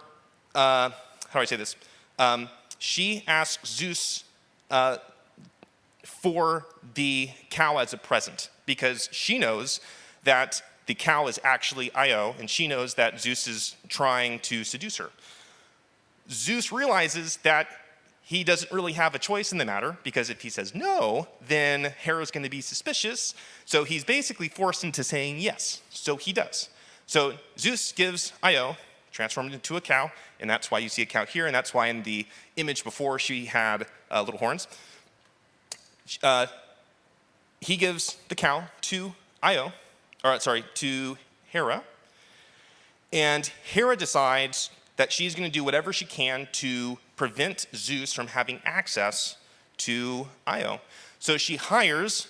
how do I say this? She asks Zeus for the cow as a present, because she knows that the cow is actually Io, and she knows that Zeus is trying to seduce her. Zeus realizes that he doesn't really have a choice in the matter, because if he says no, then Hera's going to be suspicious. So he's basically forced into saying yes. So he does. So Zeus gives Io, transformed into a cow, and that's why you see a cow here, and that's why in the image before she had little horns. He gives the cow to to Hera, and Hera decides that she's going to do whatever she can to prevent Zeus from having access to Io. So she hires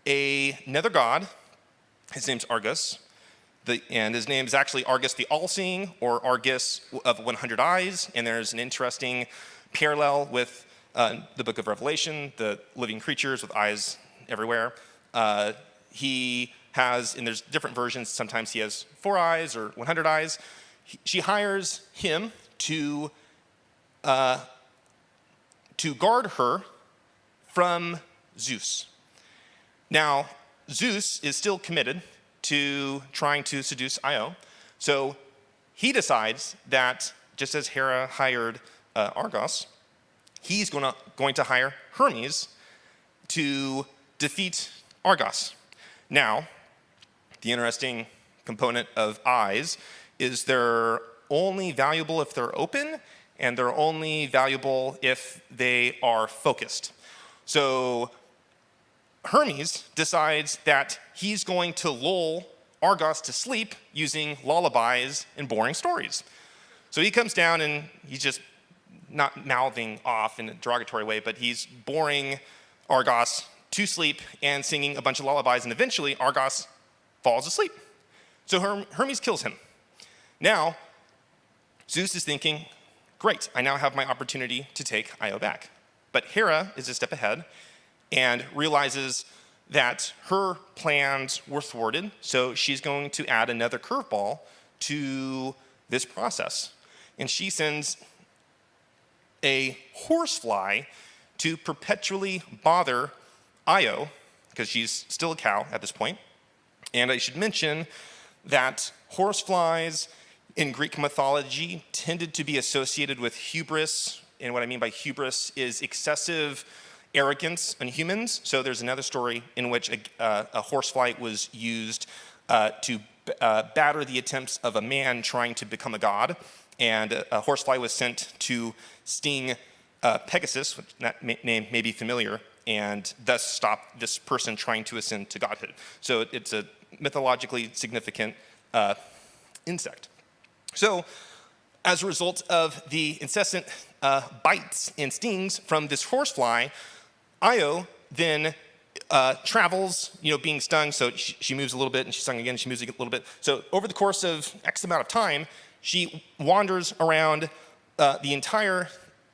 another god. His name's Argus, and his name is actually Argus the All-Seeing, or Argus of 100 Eyes, and there's an interesting parallel with the book of Revelation, the living creatures with eyes everywhere. He has, and there's different versions, sometimes he has 4 eyes or 100 eyes. She hires him to guard her from Zeus. Now, Zeus is still committed to trying to seduce Io, so he decides that just as Hera hired Argos, he's going to hire Hermes to defeat Argos. Now, the interesting component of eyes is they're only valuable if they're open, and they're only valuable if they are focused. So Hermes decides that he's going to lull Argos to sleep using lullabies and boring stories. So he comes down and he's just not mouthing off in a derogatory way, but he's boring Argos to sleep and singing a bunch of lullabies, and eventually Argos falls asleep. So Hermes kills him. Now, Zeus is thinking, great, I now have my opportunity to take Io back. But Hera is a step ahead and realizes that her plans were thwarted, so she's going to add another curveball to this process. And she sends a horsefly to perpetually bother Io, because she's still a cow at this point, And I should mention that horseflies in Greek mythology tended to be associated with hubris. And what I mean by hubris is excessive arrogance in humans. So there's another story in which a horsefly was used to batter the attempts of a man trying to become a god. And a horsefly was sent to sting Pegasus, which that name may be familiar, and thus stop this person trying to ascend to godhood. So it's a mythologically significant insect. So as a result of the incessant bites and stings from this horsefly, Io then travels, being stung. So she moves a little bit, and she's stung again, she moves a little bit. So over the course of X amount of time, she wanders around the entire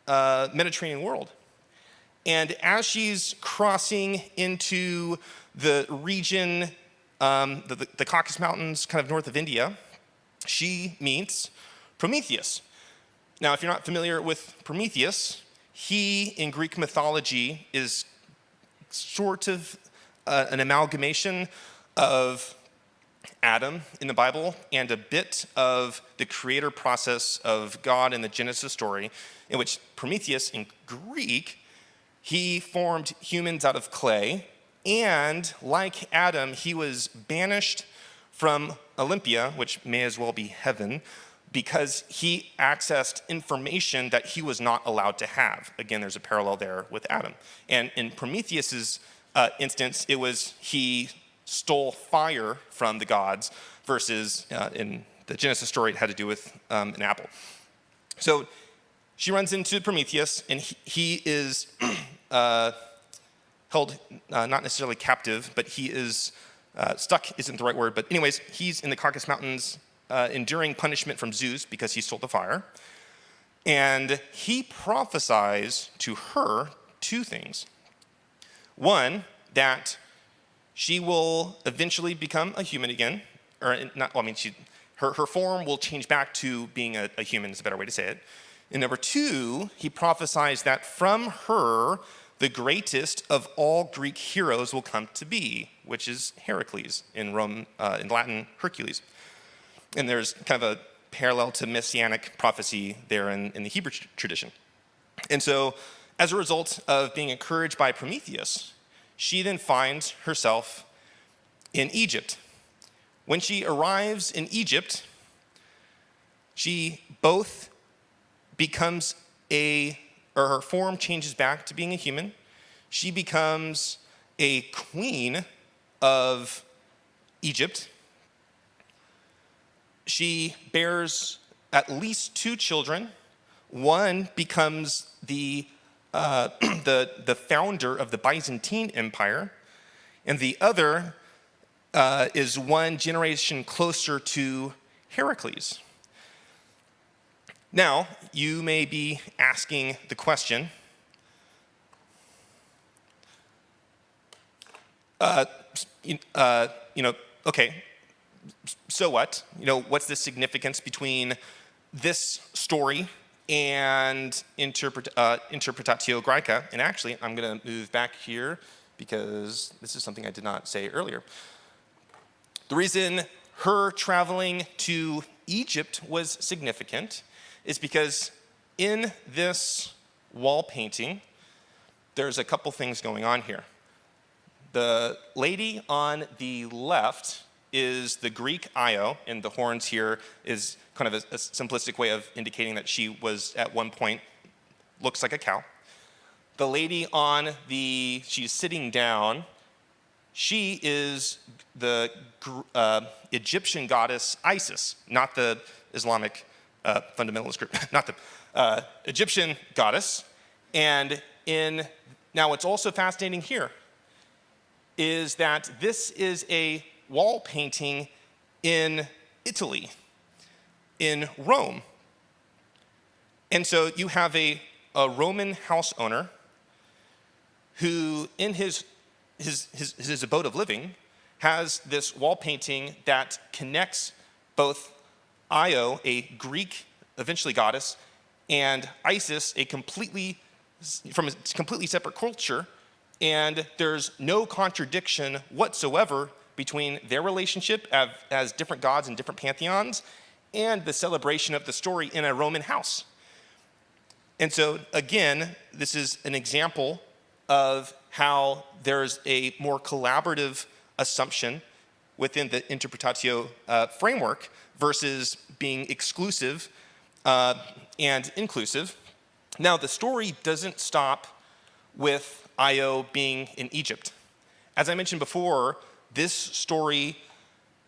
Mediterranean world. And as she's crossing into the region, the Caucasus Mountains, kind of north of India, she meets Prometheus. Now, if you're not familiar with Prometheus, he, in Greek mythology, is sort of an amalgamation of Adam in the Bible and a bit of the creator process of God in the Genesis story, in which Prometheus, in Greek, he formed humans out of clay, and like Adam, he was banished from Olympia, which may as well be heaven, because he accessed information that he was not allowed to have. Again, there's a parallel there with Adam. And in Prometheus's instance, it was he stole fire from the gods, versus in the Genesis story, it had to do with an apple. So she runs into Prometheus, and he is held, not necessarily captive, but he is stuck isn't the right word, but anyways, he's in the Caucasus Mountains enduring punishment from Zeus because he stole the fire. And he prophesies to her two things. One, that she will eventually become a human again, or not, well, I mean, her form will change back to being a human, is a better way to say it. And number two, he prophesies that from her, the greatest of all Greek heroes will come to be, which is Heracles, in Latin, Hercules. And there's kind of a parallel to messianic prophecy there in the Hebrew tradition. And so, as a result of being encouraged by Prometheus, she then finds herself in Egypt. When she arrives in Egypt, she both becomes her form changes back to being a human. She becomes a queen of Egypt. She bears at least two children. One becomes the founder of the Byzantine Empire, and the other is one generation closer to Heracles. Now, you may be asking the question, okay, so what? What's the significance between this story and Interpretatio Graeca? And actually, I'm going to move back here because this is something I did not say earlier. The reason her traveling to Egypt was significant is because in this wall painting, there's a couple things going on here. The lady on the left is the Greek Io, and the horns here is kind of a simplistic way of indicating that she was at one point, looks like a cow. The lady she's sitting down, she is the Egyptian goddess Isis, not the Islamic fundamentalist group, not the Egyptian goddess. And now what's also fascinating here is that this is a wall painting in Italy, in Rome. And so you have a Roman house owner who, in his abode of living, has this wall painting that connects both Io, a Greek, eventually goddess, and Isis, from a completely separate culture, and there's no contradiction whatsoever between their relationship as different gods and different pantheons and the celebration of the story in a Roman house. And so, again, this is an example of how there's a more collaborative assumption within the Interpretatio framework versus being exclusive and inclusive. Now, the story doesn't stop with Io being in Egypt. As I mentioned before, this story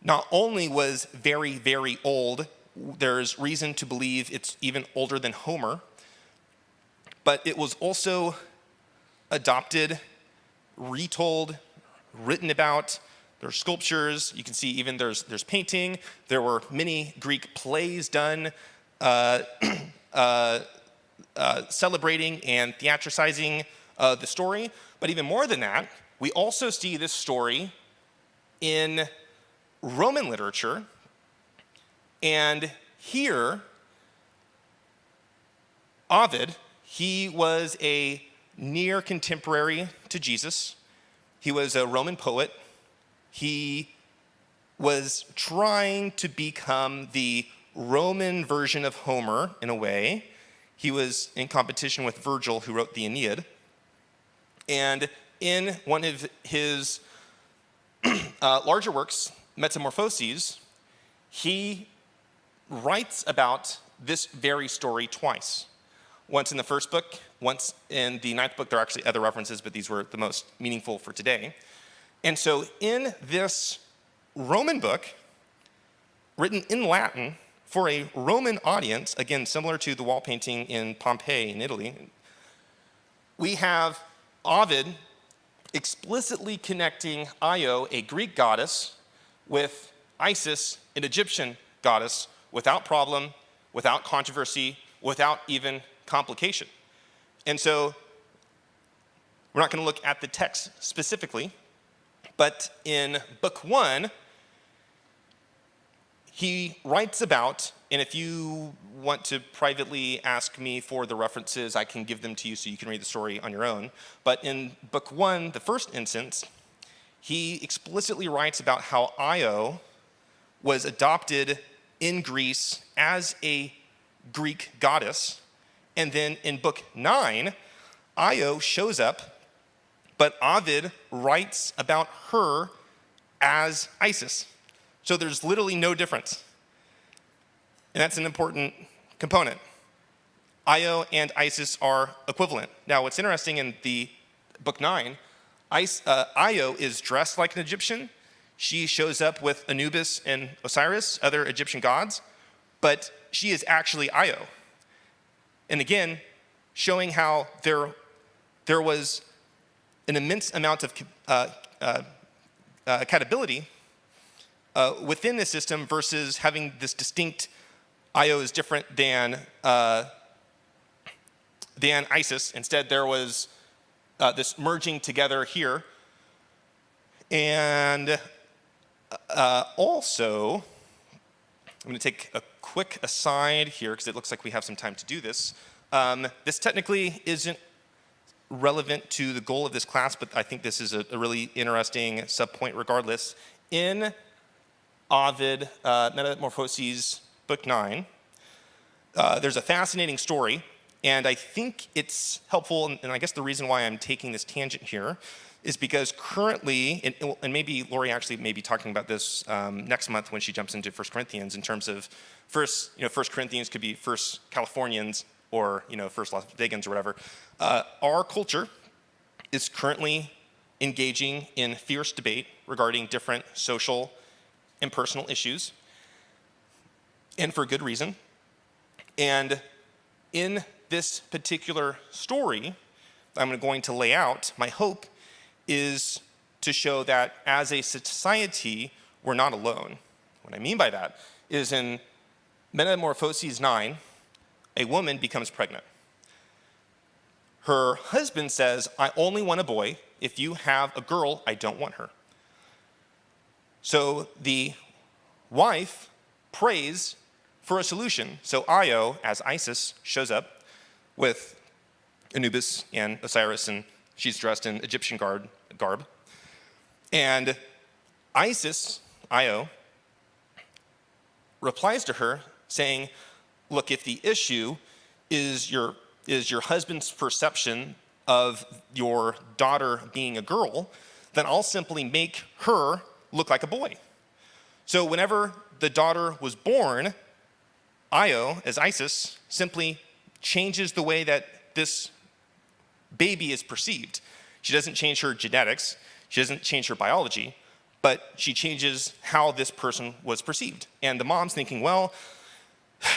not only was very, very old, there's reason to believe it's even older than Homer, but it was also adopted, retold, written about. There's sculptures. You can see even there's painting. There were many Greek plays done celebrating and theatricizing the story. But even more than that, we also see this story in Roman literature. And here, Ovid, he was a near contemporary to Jesus. He was a Roman poet. He was trying to become the Roman version of Homer in a way. He was in competition with Virgil, who wrote the Aeneid. And in one of his larger works, Metamorphoses, he writes about this very story twice. Once in the first book, once in the ninth book. There are actually other references, but these were the most meaningful for today. And so in this Roman book, written in Latin for a Roman audience, again, similar to the wall painting in Pompeii in Italy, we have Ovid explicitly connecting Io, a Greek goddess, with Isis, an Egyptian goddess, without problem, without controversy, without even complication. And so we're not going to look at the text specifically, but in book 1, he writes about, and if you want to privately ask me for the references, I can give them to you so you can read the story on your own. But in book 1, the first instance, he explicitly writes about how Io was adopted in Greece as a Greek goddess. And then in book 9, Io shows up, but Ovid writes about her as Isis. So there's literally no difference. And that's an important component. Io and Isis are equivalent. Now, what's interesting in the book 9, Io is dressed like an Egyptian. She shows up with Anubis and Osiris, other Egyptian gods, but she is actually Io. And again, showing how there was an immense amount of compatibility within the system versus having this distinct Io is different than Isis. Instead, there was this merging together here. And also, I'm going to take a quick aside here because it looks like we have some time to do this. This technically isn't relevant to the goal of this class, but I think this is a really interesting subpoint regardless. In Ovid, Metamorphoses, book 9, there's a fascinating story, and I think it's helpful, and I guess the reason why I'm taking this tangent here is because currently, and maybe Lori actually may be talking about this next month when she jumps into 1 Corinthians in terms of first 1 Corinthians could be First Californians or First Las Vegans or whatever. Our culture is currently engaging in fierce debate regarding different social and personal issues, and for good reason. And in this particular story I'm going to lay out, my hope is to show that as a society, we're not alone. What I mean by that is in Metamorphoses 9, a woman becomes pregnant. Her husband says, I only want a boy. If you have a girl, I don't want her. So the wife prays for a solution. So Io, as Isis, shows up with Anubis and Osiris, and she's dressed in Egyptian garb. And Isis, Io, replies to her saying, look, if the issue is your husband's perception of your daughter being a girl, then I'll simply make her look like a boy. So whenever the daughter was born, Io, as Isis, simply changes the way that this baby is perceived. She doesn't change her genetics, she doesn't change her biology, but she changes how this person was perceived. And the mom's thinking, well,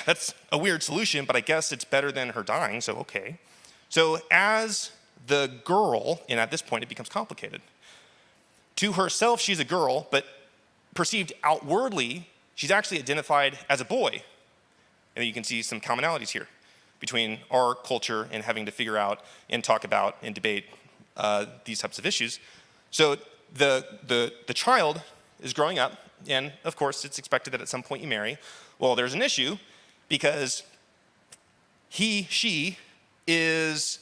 that's a weird solution, but I guess it's better than her dying, so okay. So as the girl, and at this point it becomes complicated. To herself, she's a girl, but perceived outwardly, she's actually identified as a boy. And you can see some commonalities here between our culture and having to figure out and talk about and debate these types of issues. So the child is growing up, and of course it's expected that at some point you marry. Well, there's an issue because she is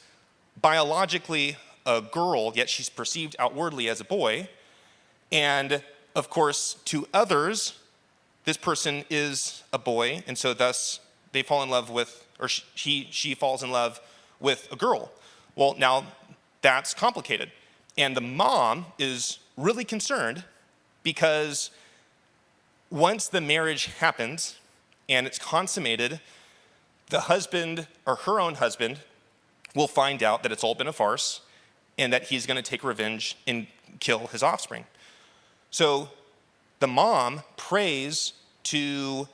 biologically a girl, yet she's perceived outwardly as a boy. And of course, to others, this person is a boy, and so thus they fall in love with, or she falls in love with a girl. Well, now that's complicated. And the mom is really concerned because once the marriage happens and it's consummated, the husband, or her own husband, will find out that it's all been a farce and that he's going to take revenge and kill his offspring. So the mom prays to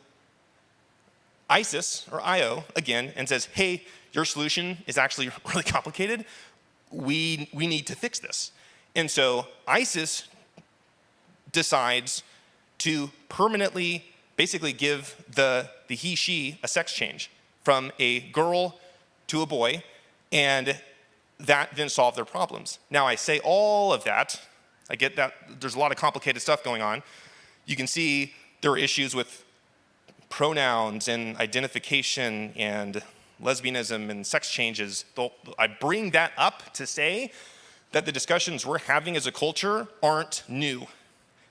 Isis, or Io, again, and says, hey, your solution is actually really complicated. We need to fix this. And so Isis decides to permanently basically give the he-she a sex change from a girl to a boy, and that then solved their problems. Now I say all of that, I get that there's a lot of complicated stuff going on. You can see there are issues with pronouns and identification and lesbianism and sex changes. I bring that up to say that the discussions we're having as a culture aren't new.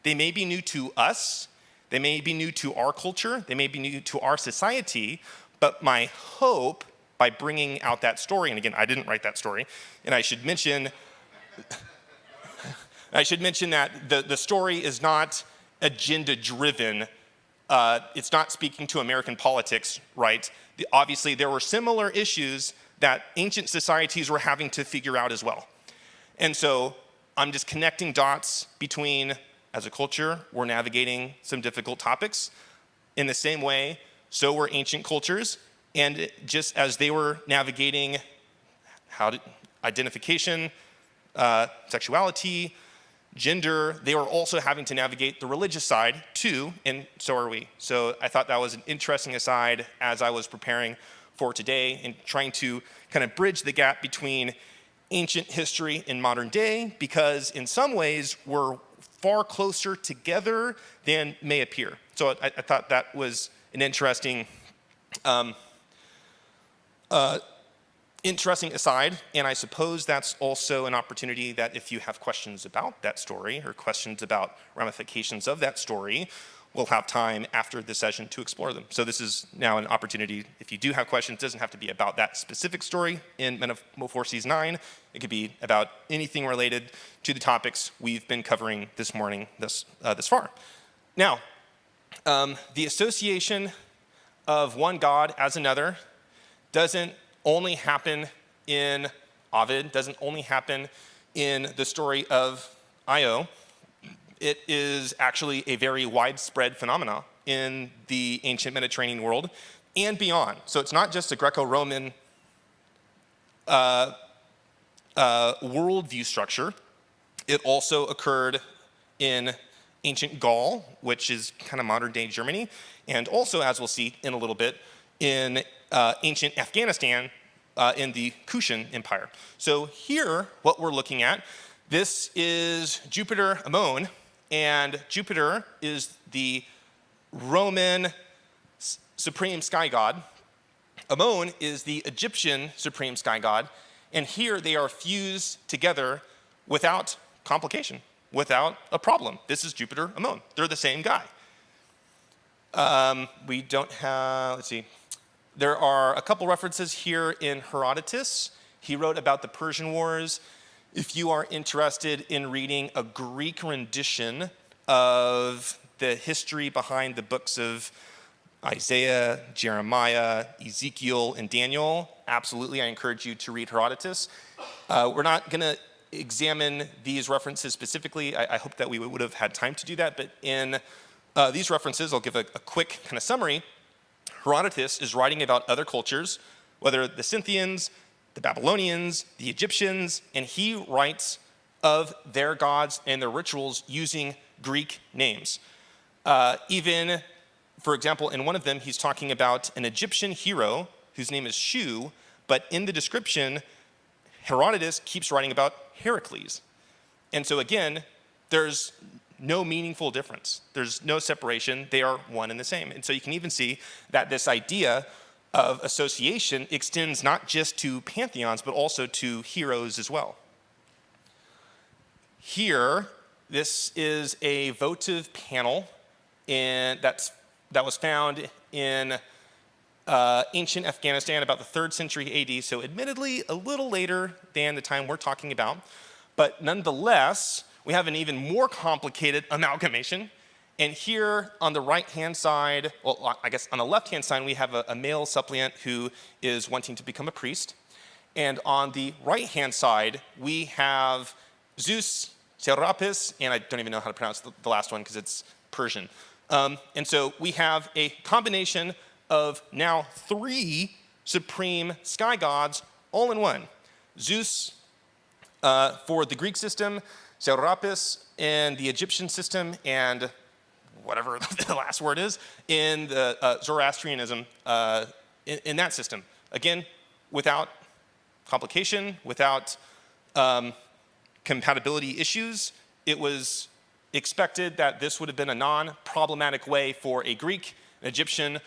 They may be new to us, they may be new to our culture, they may be new to our society, but my hope by bringing out that story, and again, I didn't write that story, and I should mention that the story is not agenda-driven. It's not speaking to American politics, right? Obviously, there were similar issues that ancient societies were having to figure out as well. And so I'm just connecting dots between, as a culture, we're navigating some difficult topics. In the same way, so were ancient cultures. And just as they were navigating identification, sexuality, gender, they were also having to navigate the religious side too, and so are we. So I thought that was an interesting aside as I was preparing for today and trying to kind of bridge the gap between ancient history and modern day, because in some ways we're far closer together than may appear. So I thought that was an interesting aside, and I suppose that's also an opportunity that if you have questions about that story or questions about ramifications of that story, we'll have time after the session to explore them. So this is now an opportunity, if you do have questions, it doesn't have to be about that specific story in Metamorphoses 9. It could be about anything related to the topics we've been covering this morning, this far. Now, the association of one God as another doesn't only happen in Ovid, doesn't only happen in the story of Io. It is actually a very widespread phenomenon in the ancient Mediterranean world and beyond. So it's not just a Greco-Roman worldview structure. It also occurred in ancient Gaul, which is kind of modern day Germany, and also, as we'll see in a little bit, in ancient Afghanistan in the Kushan Empire. So here, what we're looking at, this is Jupiter Ammon, and Jupiter is the Roman supreme sky god. Ammon is the Egyptian supreme sky god, and here they are fused together without complication. without a problem. This is Jupiter Ammon. They're the same guy. We don't have, let's see. There are a couple references here in Herodotus. He wrote about the Persian Wars. If you are interested in reading a Greek rendition of the history behind the books of Isaiah, Jeremiah, Ezekiel, and Daniel, absolutely, I encourage you to read Herodotus. We're not going to examine these references specifically. I hope that we would have had time to do that, but in these references, I'll give a quick kind of summary. Herodotus is writing about other cultures, whether the Scythians, the Babylonians, the Egyptians, and he writes of their gods and their rituals using Greek names. Even, for example, in one of them, he's talking about an Egyptian hero whose name is Shu, but in the description, Herodotus keeps writing about Heracles. And so again, there's no meaningful difference. There's no separation. They are one and the same. And so you can even see that this idea of association extends not just to pantheons, but also to heroes as well. Here, this is a votive panel that was found in ancient Afghanistan about the 3rd century AD, so admittedly a little later than the time we're talking about. But nonetheless, we have an even more complicated amalgamation. And here on the right-hand side, well, I guess on the left-hand side, we have a male suppliant who is wanting to become a priest. And on the right-hand side, we have Zeus, Serapis, and I don't even know how to pronounce the last one because it's Persian. And so we have a combination of now 3 supreme sky gods all in one. Zeus for the Greek system, Serapis in the Egyptian system, and whatever the last word is, in the Zoroastrianism in that system. Again, without complication, without compatibility issues, it was expected that this would have been a non-problematic way for a Greek, an Egyptian,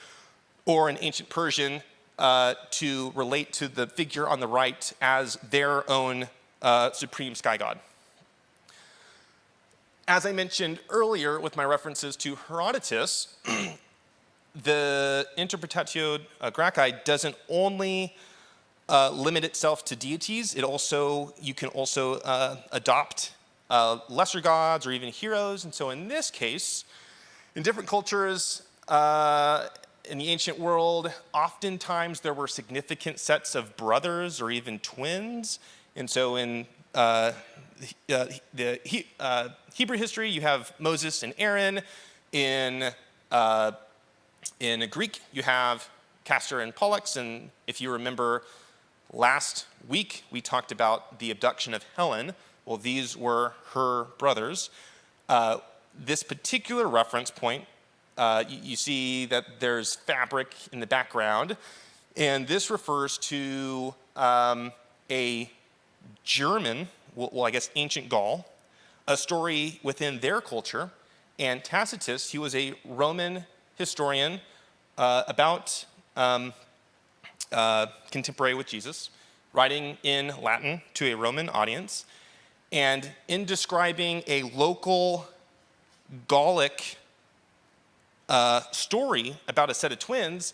or an ancient Persian to relate to the figure on the right as their own supreme sky god. As I mentioned earlier with my references to Herodotus, the Interpretatio Graeca doesn't only limit itself to deities. You can also adopt lesser gods or even heroes. And so in this case, in different cultures in the ancient world, oftentimes there were significant sets of brothers or even twins. And so in the Hebrew history, you have Moses and Aaron. In Greek, you have Castor and Pollux. And if you remember last week, we talked about the abduction of Helen. Well, these were her brothers. This particular reference point, you see that there's fabric in the background. And this refers to a German, well, I guess ancient Gaul, a story within their culture. And Tacitus, he was a Roman historian about contemporary with Jesus, writing in Latin to a Roman audience. And in describing a local Gallic story about a set of twins,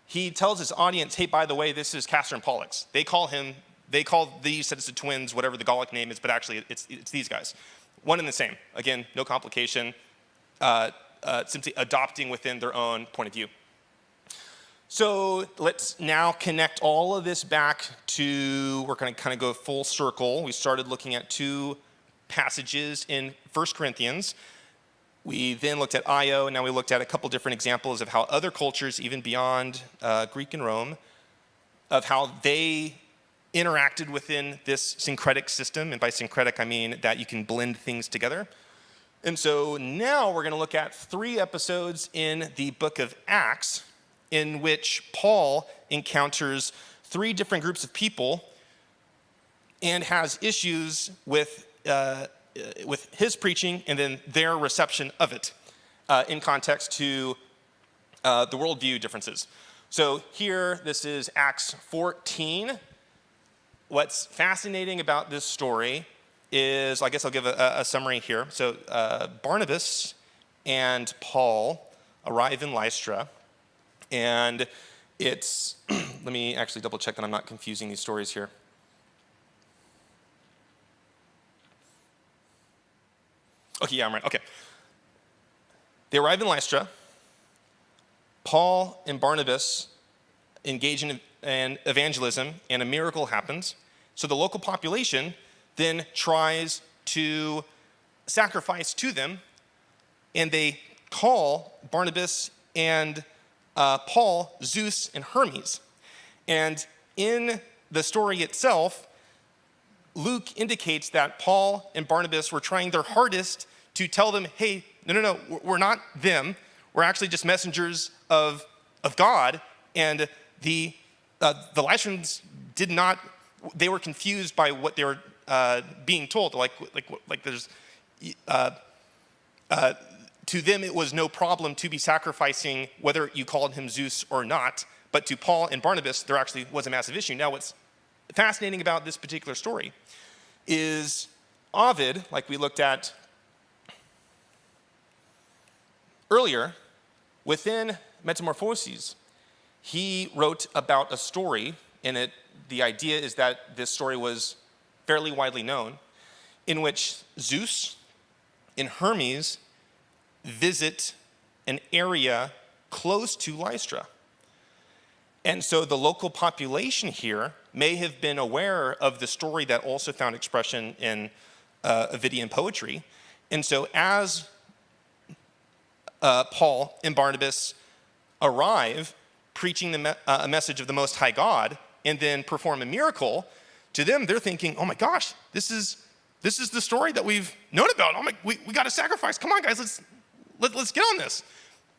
he tells his audience, hey, by the way, this is Castor and Pollux. They call these sets of twins whatever the Gallic name is, but actually it's these guys. One and the same. Again, no complication, simply adopting within their own point of view. So let's now connect all of this back to, we're going to kind of go full circle. We started looking at 2 passages in 1 Corinthians. We then looked at Io, and now we looked at a couple different examples of how other cultures, even beyond Greek and Rome, of how they interacted within this syncretic system. And by syncretic, I mean that you can blend things together. And so now we're going to look at 3 episodes in the book of Acts in which Paul encounters 3 different groups of people and has issues with his preaching and then their reception of it in context to the worldview differences. So here, this is Acts 14. What's fascinating about this story is, I guess I'll give a summary here. So Barnabas and Paul arrive in Lystra, and it's, let me actually double check that I'm not confusing these stories here. Okay, yeah, I'm right, okay. They arrive in Lystra. Paul and Barnabas engage in evangelism, and a miracle happens. So the local population then tries to sacrifice to them, and they call Barnabas and Paul Zeus and Hermes. And in the story itself, Luke indicates that Paul and Barnabas were trying their hardest to tell them, hey, no, we're not them. We're actually just messengers of God. And the Lystrans did not, they were confused by what they were being told. Like there's, to them it was no problem to be sacrificing whether you called him Zeus or not. But to Paul and Barnabas, there actually was a massive issue. Now what's fascinating about this particular story is Ovid, like we looked at earlier, within Metamorphoses, he wrote about a story, and the idea is that this story was fairly widely known, in which Zeus and Hermes visit an area close to Lystra. And so the local population here may have been aware of the story that also found expression in Ovidian poetry. And so as Paul and Barnabas arrive preaching a message of the Most High God and then perform a miracle, to them they're thinking, oh my gosh, this is the story that we've known about. We got to sacrifice. Come on, guys, let's get on this.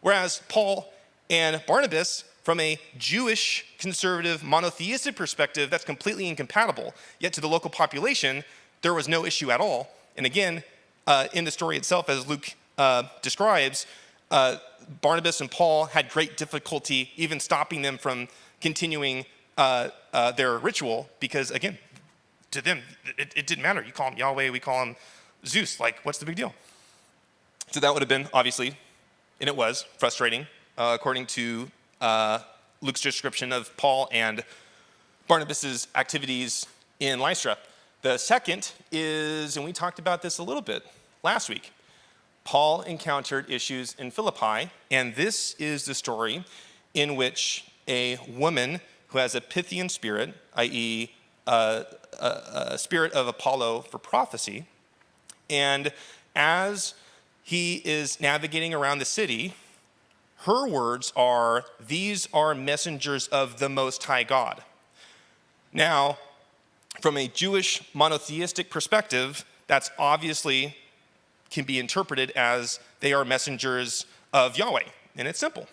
Whereas Paul and Barnabas, from a Jewish, conservative, monotheistic perspective, that's completely incompatible. Yet to the local population, there was no issue at all. And again, in the story itself, as Luke describes, Barnabas and Paul had great difficulty even stopping them from continuing their ritual because, again, to them, it didn't matter. You call him Yahweh, we call him Zeus. Like, what's the big deal? So that would have been, obviously, and it was, frustrating, according to Luke's description of Paul and Barnabas' activities in Lystra. The second is, and we talked about this a little bit last week, Paul encountered issues in Philippi, and this is the story in which a woman who has a Pythian spirit, i.e. a spirit of Apollo for prophecy, and as he is navigating around the city, her words are, "These are messengers of the Most High God." Now, from a Jewish monotheistic perspective, that's obviously can be interpreted as they are messengers of Yahweh, and it's simple.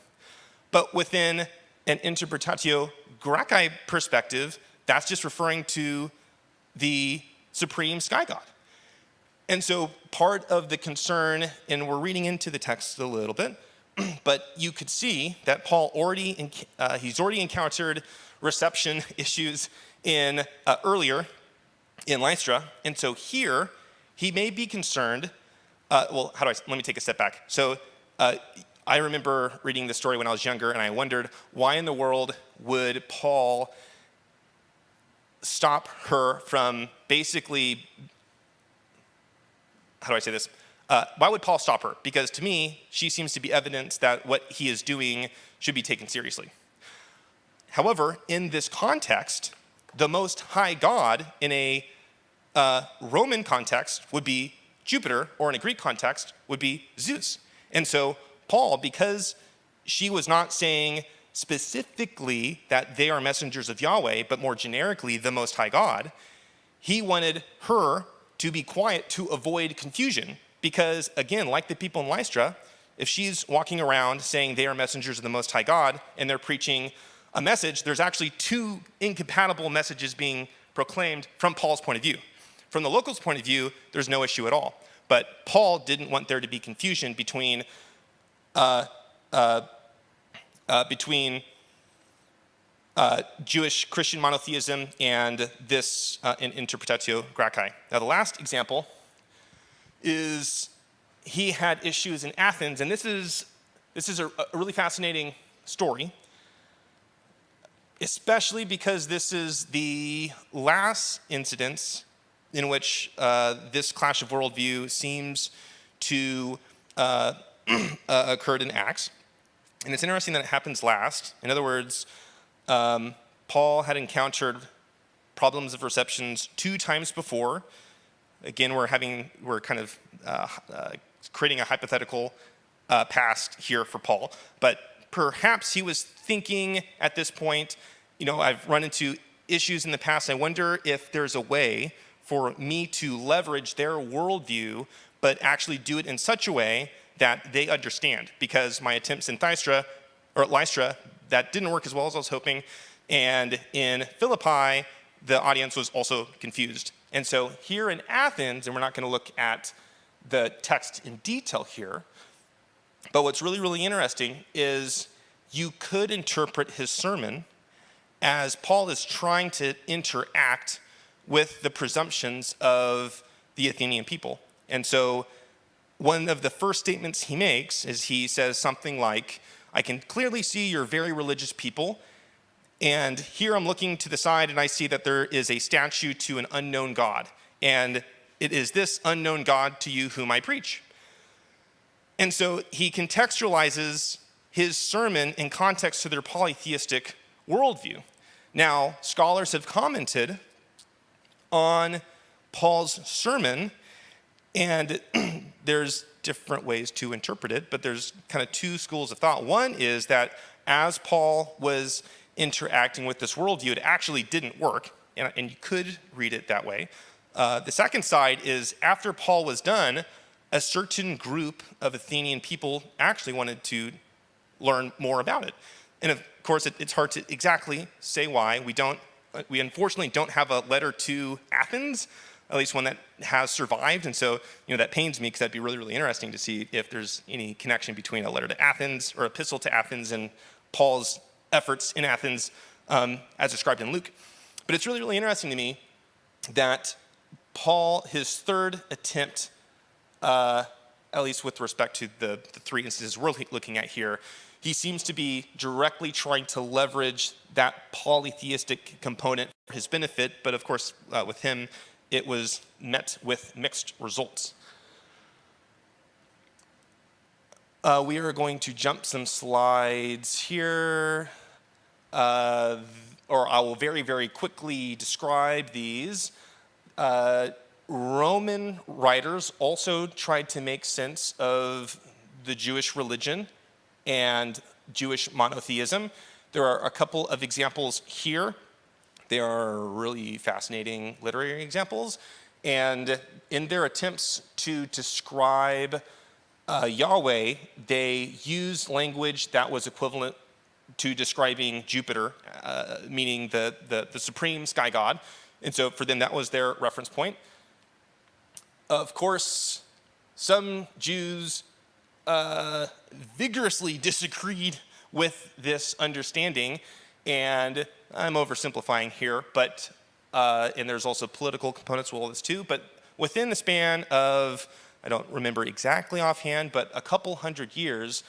But within an Interpretatio Graeca perspective, that's just referring to the supreme sky god. And so part of the concern, and we're reading into the text a little bit, but you could see that Paul he's already encountered reception issues in earlier in Lystra, and so here he may be concerned. Let me take a step back. So I remember reading the story when I was younger, and I wondered why in the world would Paul stop her from basically, how do I say this? Why would Paul stop her? Because to me, she seems to be evidence that what he is doing should be taken seriously. However, in this context, the Most High God in a Roman context would be Jupiter, or in a Greek context, would be Zeus. And so Paul, because she was not saying specifically that they are messengers of Yahweh, but more generically, the Most High God, he wanted her to be quiet to avoid confusion. Because, again, like the people in Lystra, if she's walking around saying they are messengers of the Most High God and they're preaching a message, there's actually two incompatible messages being proclaimed from Paul's point of view. From the locals' point of view, there's no issue at all. But Paul didn't want there to be confusion between Jewish Christian monotheism and this in Interpretatio Graeca. Now, the last example is he had issues in Athens, and this is a really fascinating story, especially because this is the last incident in which this clash of worldview seems to occurred in Acts. And it's interesting that it happens last. In other words, Paul had encountered problems of receptions 2 times before. Again, we're kind of creating a hypothetical past here for Paul. But perhaps he was thinking at this point, I've run into issues in the past. I wonder if there's a way for me to leverage their worldview, but actually do it in such a way that they understand. Because my attempts in Lystra, that didn't work as well as I was hoping. And in Philippi, the audience was also confused. And so here in Athens, and we're not going to look at the text in detail here, but what's really, really interesting is you could interpret his sermon as Paul is trying to interact with the presumptions of the Athenian people. And so one of the first statements he makes is he says something like, I can clearly see you're very religious people, and here I'm looking to the side and I see that there is a statue to an unknown God, and it is this unknown God to you whom I preach. And so he contextualizes his sermon in context to their polytheistic worldview. Now, scholars have commented on Paul's sermon, and there's different ways to interpret it, but there's kind of 2 schools of thought. One is that as Paul was interacting with this worldview, it actually didn't work, and you could read it that way. The second side is after Paul was done, a certain group of Athenian people actually wanted to learn more about it. And of course, it's hard to exactly say why. We unfortunately don't have a letter to Athens, at least one that has survived. And so, that pains me because that'd be really, really interesting to see if there's any connection between a letter to Athens or epistle to Athens and Paul's efforts in Athens as described in Luke. But it's really, really interesting to me that Paul, his third attempt, at least with respect to the 3 instances we're looking at here, he seems to be directly trying to leverage that polytheistic component for his benefit, but of course, with him, it was met with mixed results. We are going to jump some slides here, or I will very, very quickly describe these. Roman writers also tried to make sense of the Jewish religion and Jewish monotheism. There are a couple of examples here. They are really fascinating literary examples. And in their attempts to describe Yahweh, they used language that was equivalent to describing Jupiter, meaning the supreme sky god. And so for them, that was their reference point. Of course, some Jews vigorously disagreed with this understanding, and I'm oversimplifying here, but and there's also political components to all this too, but within the span of, I don't remember exactly offhand, but a couple hundred years,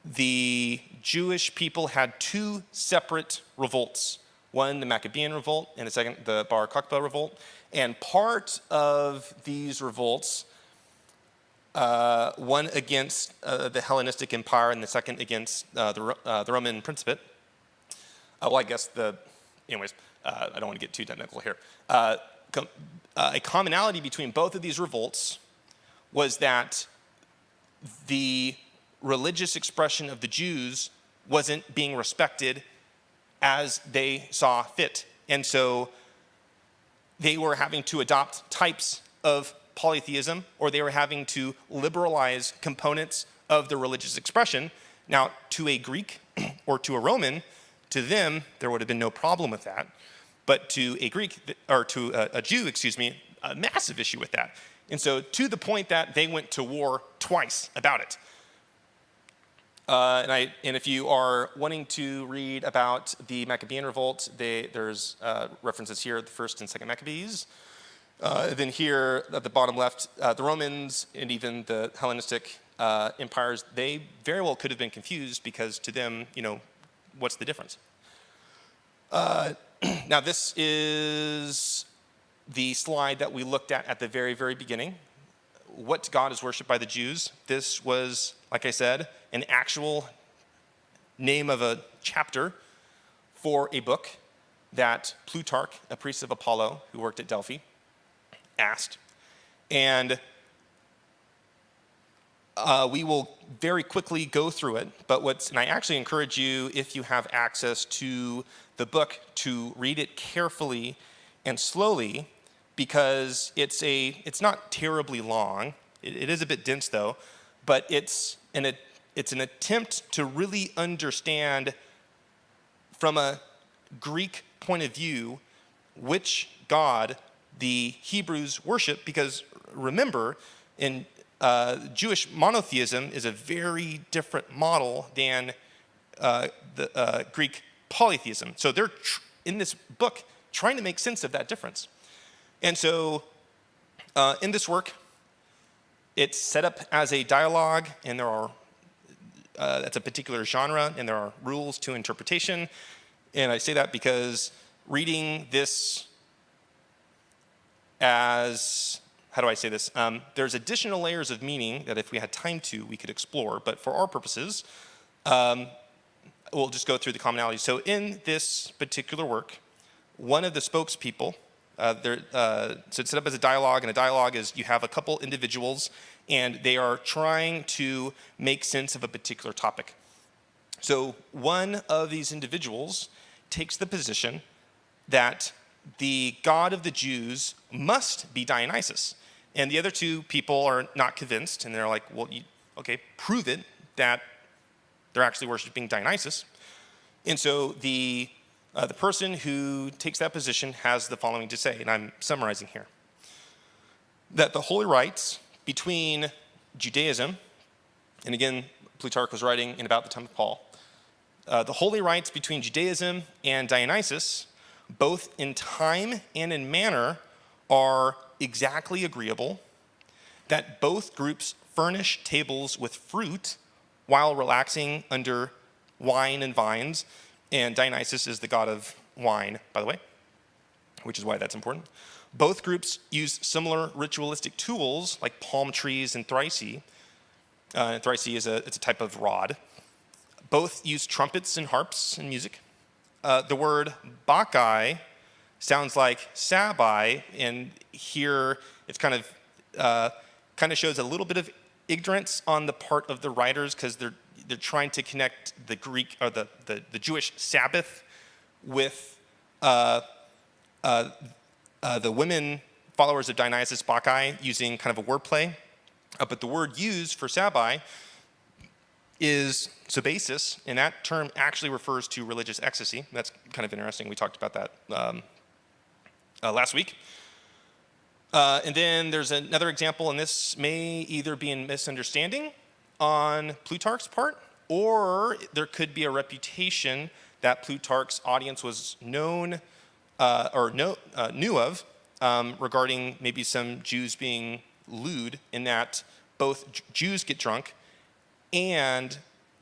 the Jewish people had 2 separate revolts. One, the Maccabean revolt, and the second, the Bar Kokhba revolt. And part of these revolts, one against the Hellenistic Empire and the second against the Roman Principate. I guess anyways, I don't want to get too technical here. A commonality between both of these revolts was that the religious expression of the Jews wasn't being respected as they saw fit. And so they were having to adopt types of polytheism, or they were having to liberalize components of the religious expression. Now, to a Greek or to a Roman, to them, there would have been no problem with that. But to a Greek, or to a Jew, a massive issue with that. And so to the point that they went to war twice about it. And if you are wanting to read about the Maccabean revolt, there's references here, the first and second Maccabees. Then here at the bottom left, the Romans and even the Hellenistic empires, they very well could have been confused because to them, what's the difference? Now this is the slide that we looked at the very, very beginning. What God is worshipped by the Jews. This was, like I said, an actual name of a chapter for a book that Plutarch, a priest of Apollo who worked at Delphi, asked. And we will very quickly go through it, and I actually encourage you, if you have access to the book, to read it carefully and slowly, because it's not terribly long. It is a bit dense though, but it's an attempt to really understand from a Greek point of view which God the Hebrews worship, because remember, in Jewish monotheism is a very different model than the Greek polytheism. So they're in this book trying to make sense of that difference. And so in this work, it's set up as a dialogue, and there are that's a particular genre, and there are rules to interpretation. And I say that because reading this as, how do I say this? There's additional layers of meaning that if we had time to, we could explore. But for our purposes, we'll just go through the commonalities. So in this particular work, one of the spokespeople, so it's set up as a dialogue, and a dialogue is you have a couple individuals, and they are trying to make sense of a particular topic. So one of these individuals takes the position that the God of the Jews must be Dionysus. And the other two people are not convinced, and they're like, well, okay, prove it that they're actually worshiping Dionysus. And so the person who takes that position has the following to say, and I'm summarizing here, that the holy rites between Judaism, and again, Plutarch was writing in about the time of Paul, the holy rites between Judaism and Dionysus, both in time and in manner, are exactly agreeable, that both groups furnish tables with fruit while relaxing under wine and vines, and Dionysus is the god of wine, by the way, which is why that's important. Both groups use similar ritualistic tools like palm trees and thrysi. Thrysi is it's a type of rod. Both use trumpets and harps and music. The word Bacchae sounds like Sabbai, and here it's kind of shows a little bit of ignorance on the part of the writers, because they're trying to connect the Greek or the Jewish Sabbath with the women followers of Dionysus Bacchae, using kind of a wordplay. But the word used for Sabbai is sebasis, and that term actually refers to religious ecstasy. That's kind of interesting. We talked about that last week. And then there's another example, and this may either be a misunderstanding on Plutarch's part, or there could be a reputation that Plutarch's audience was knew of regarding maybe some Jews being lewd, in that both Jews get drunk, and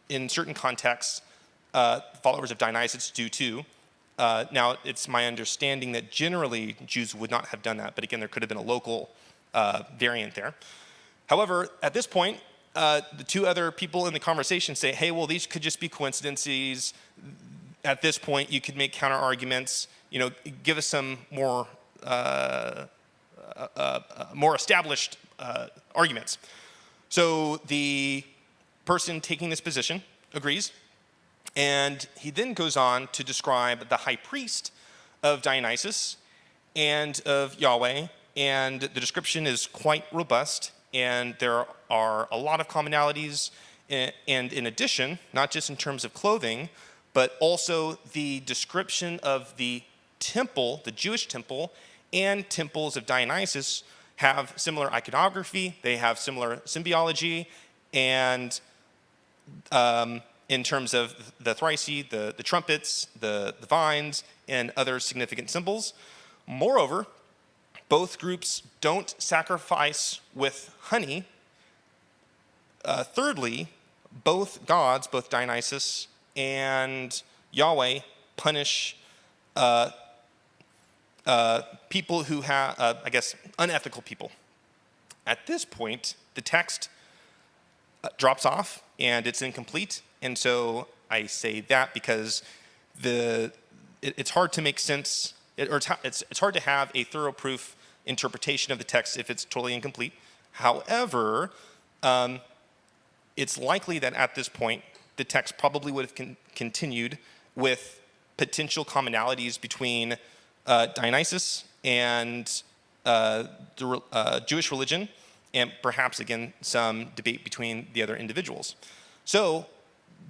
in certain contexts, followers of Dionysus do too. Now, it's my understanding that generally Jews would not have done that, but again, there could have been a local variant there. However, at this point, the two other people in the conversation say, hey, well, these could just be coincidences. At this point, you could make counter arguments, give us some more established arguments. So the person taking this position agrees, and he then goes on to describe the high priest of Dionysus and of Yahweh, and the description is quite robust, and there are a lot of commonalities, and in addition, not just in terms of clothing, but also the description of the temple, the Jewish temple, and temples of Dionysus have similar iconography, they have similar symbiology, and in terms of the thrice, the trumpets, the vines, and other significant symbols. Moreover, both groups don't sacrifice with honey. Thirdly, both gods, both Dionysus and Yahweh, punish people who have, unethical people. At this point, the text drops off and it's incomplete. And so I say that because it's hard to make sense, it's hard to have a thorough proof interpretation of the text if it's totally incomplete. However, it's likely that at this point, the text probably would have continued with potential commonalities between Dionysus and the Jewish religion, and perhaps, again, some debate between the other individuals. So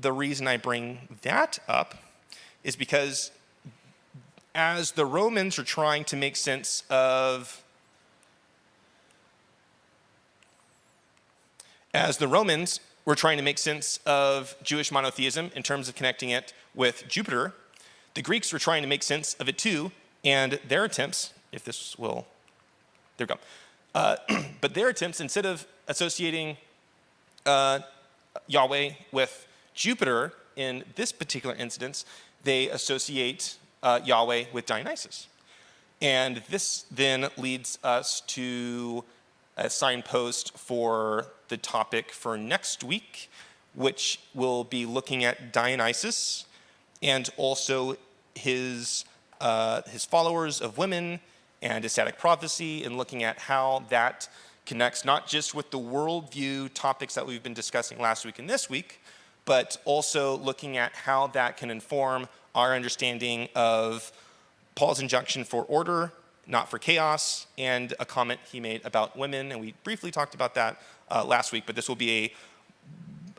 the reason I bring that up is because as the Romans are trying to make sense of Jewish monotheism in terms of connecting it with Jupiter, the Greeks were trying to make sense of it too, and their attempts, there we go. But their attempts, instead of associating Yahweh with Jupiter in this particular instance, they associate Yahweh with Dionysus. And this then leads us to a signpost for the topic for next week, which will be looking at Dionysus and also his followers of women and ecstatic prophecy, and looking at how that connects not just with the worldview topics that we've been discussing last week and this week, but also looking at how that can inform our understanding of Paul's injunction for order, not for chaos, and a comment he made about women. And we briefly talked about that last week, but this will be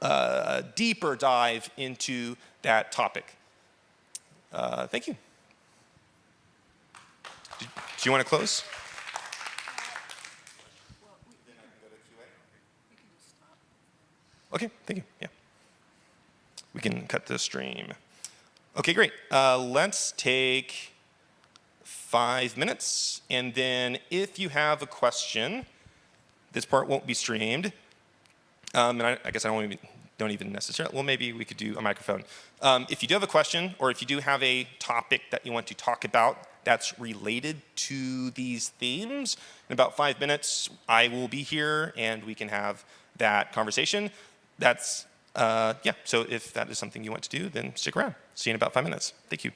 a deeper dive into that topic. Thank you. Do you want to close? Okay, thank you. Yeah. We can cut the stream. Okay, great. Let's take 5 minutes, and then if you have a question, this part won't be streamed. And I guess I don't even necessarily, well, maybe we could do a microphone. If you do have a question, or if you do have a topic that you want to talk about that's related to these themes, in about 5 minutes, I will be here and we can have that conversation. So if that is something you want to do, then stick around. See you in about 5 minutes. Thank you.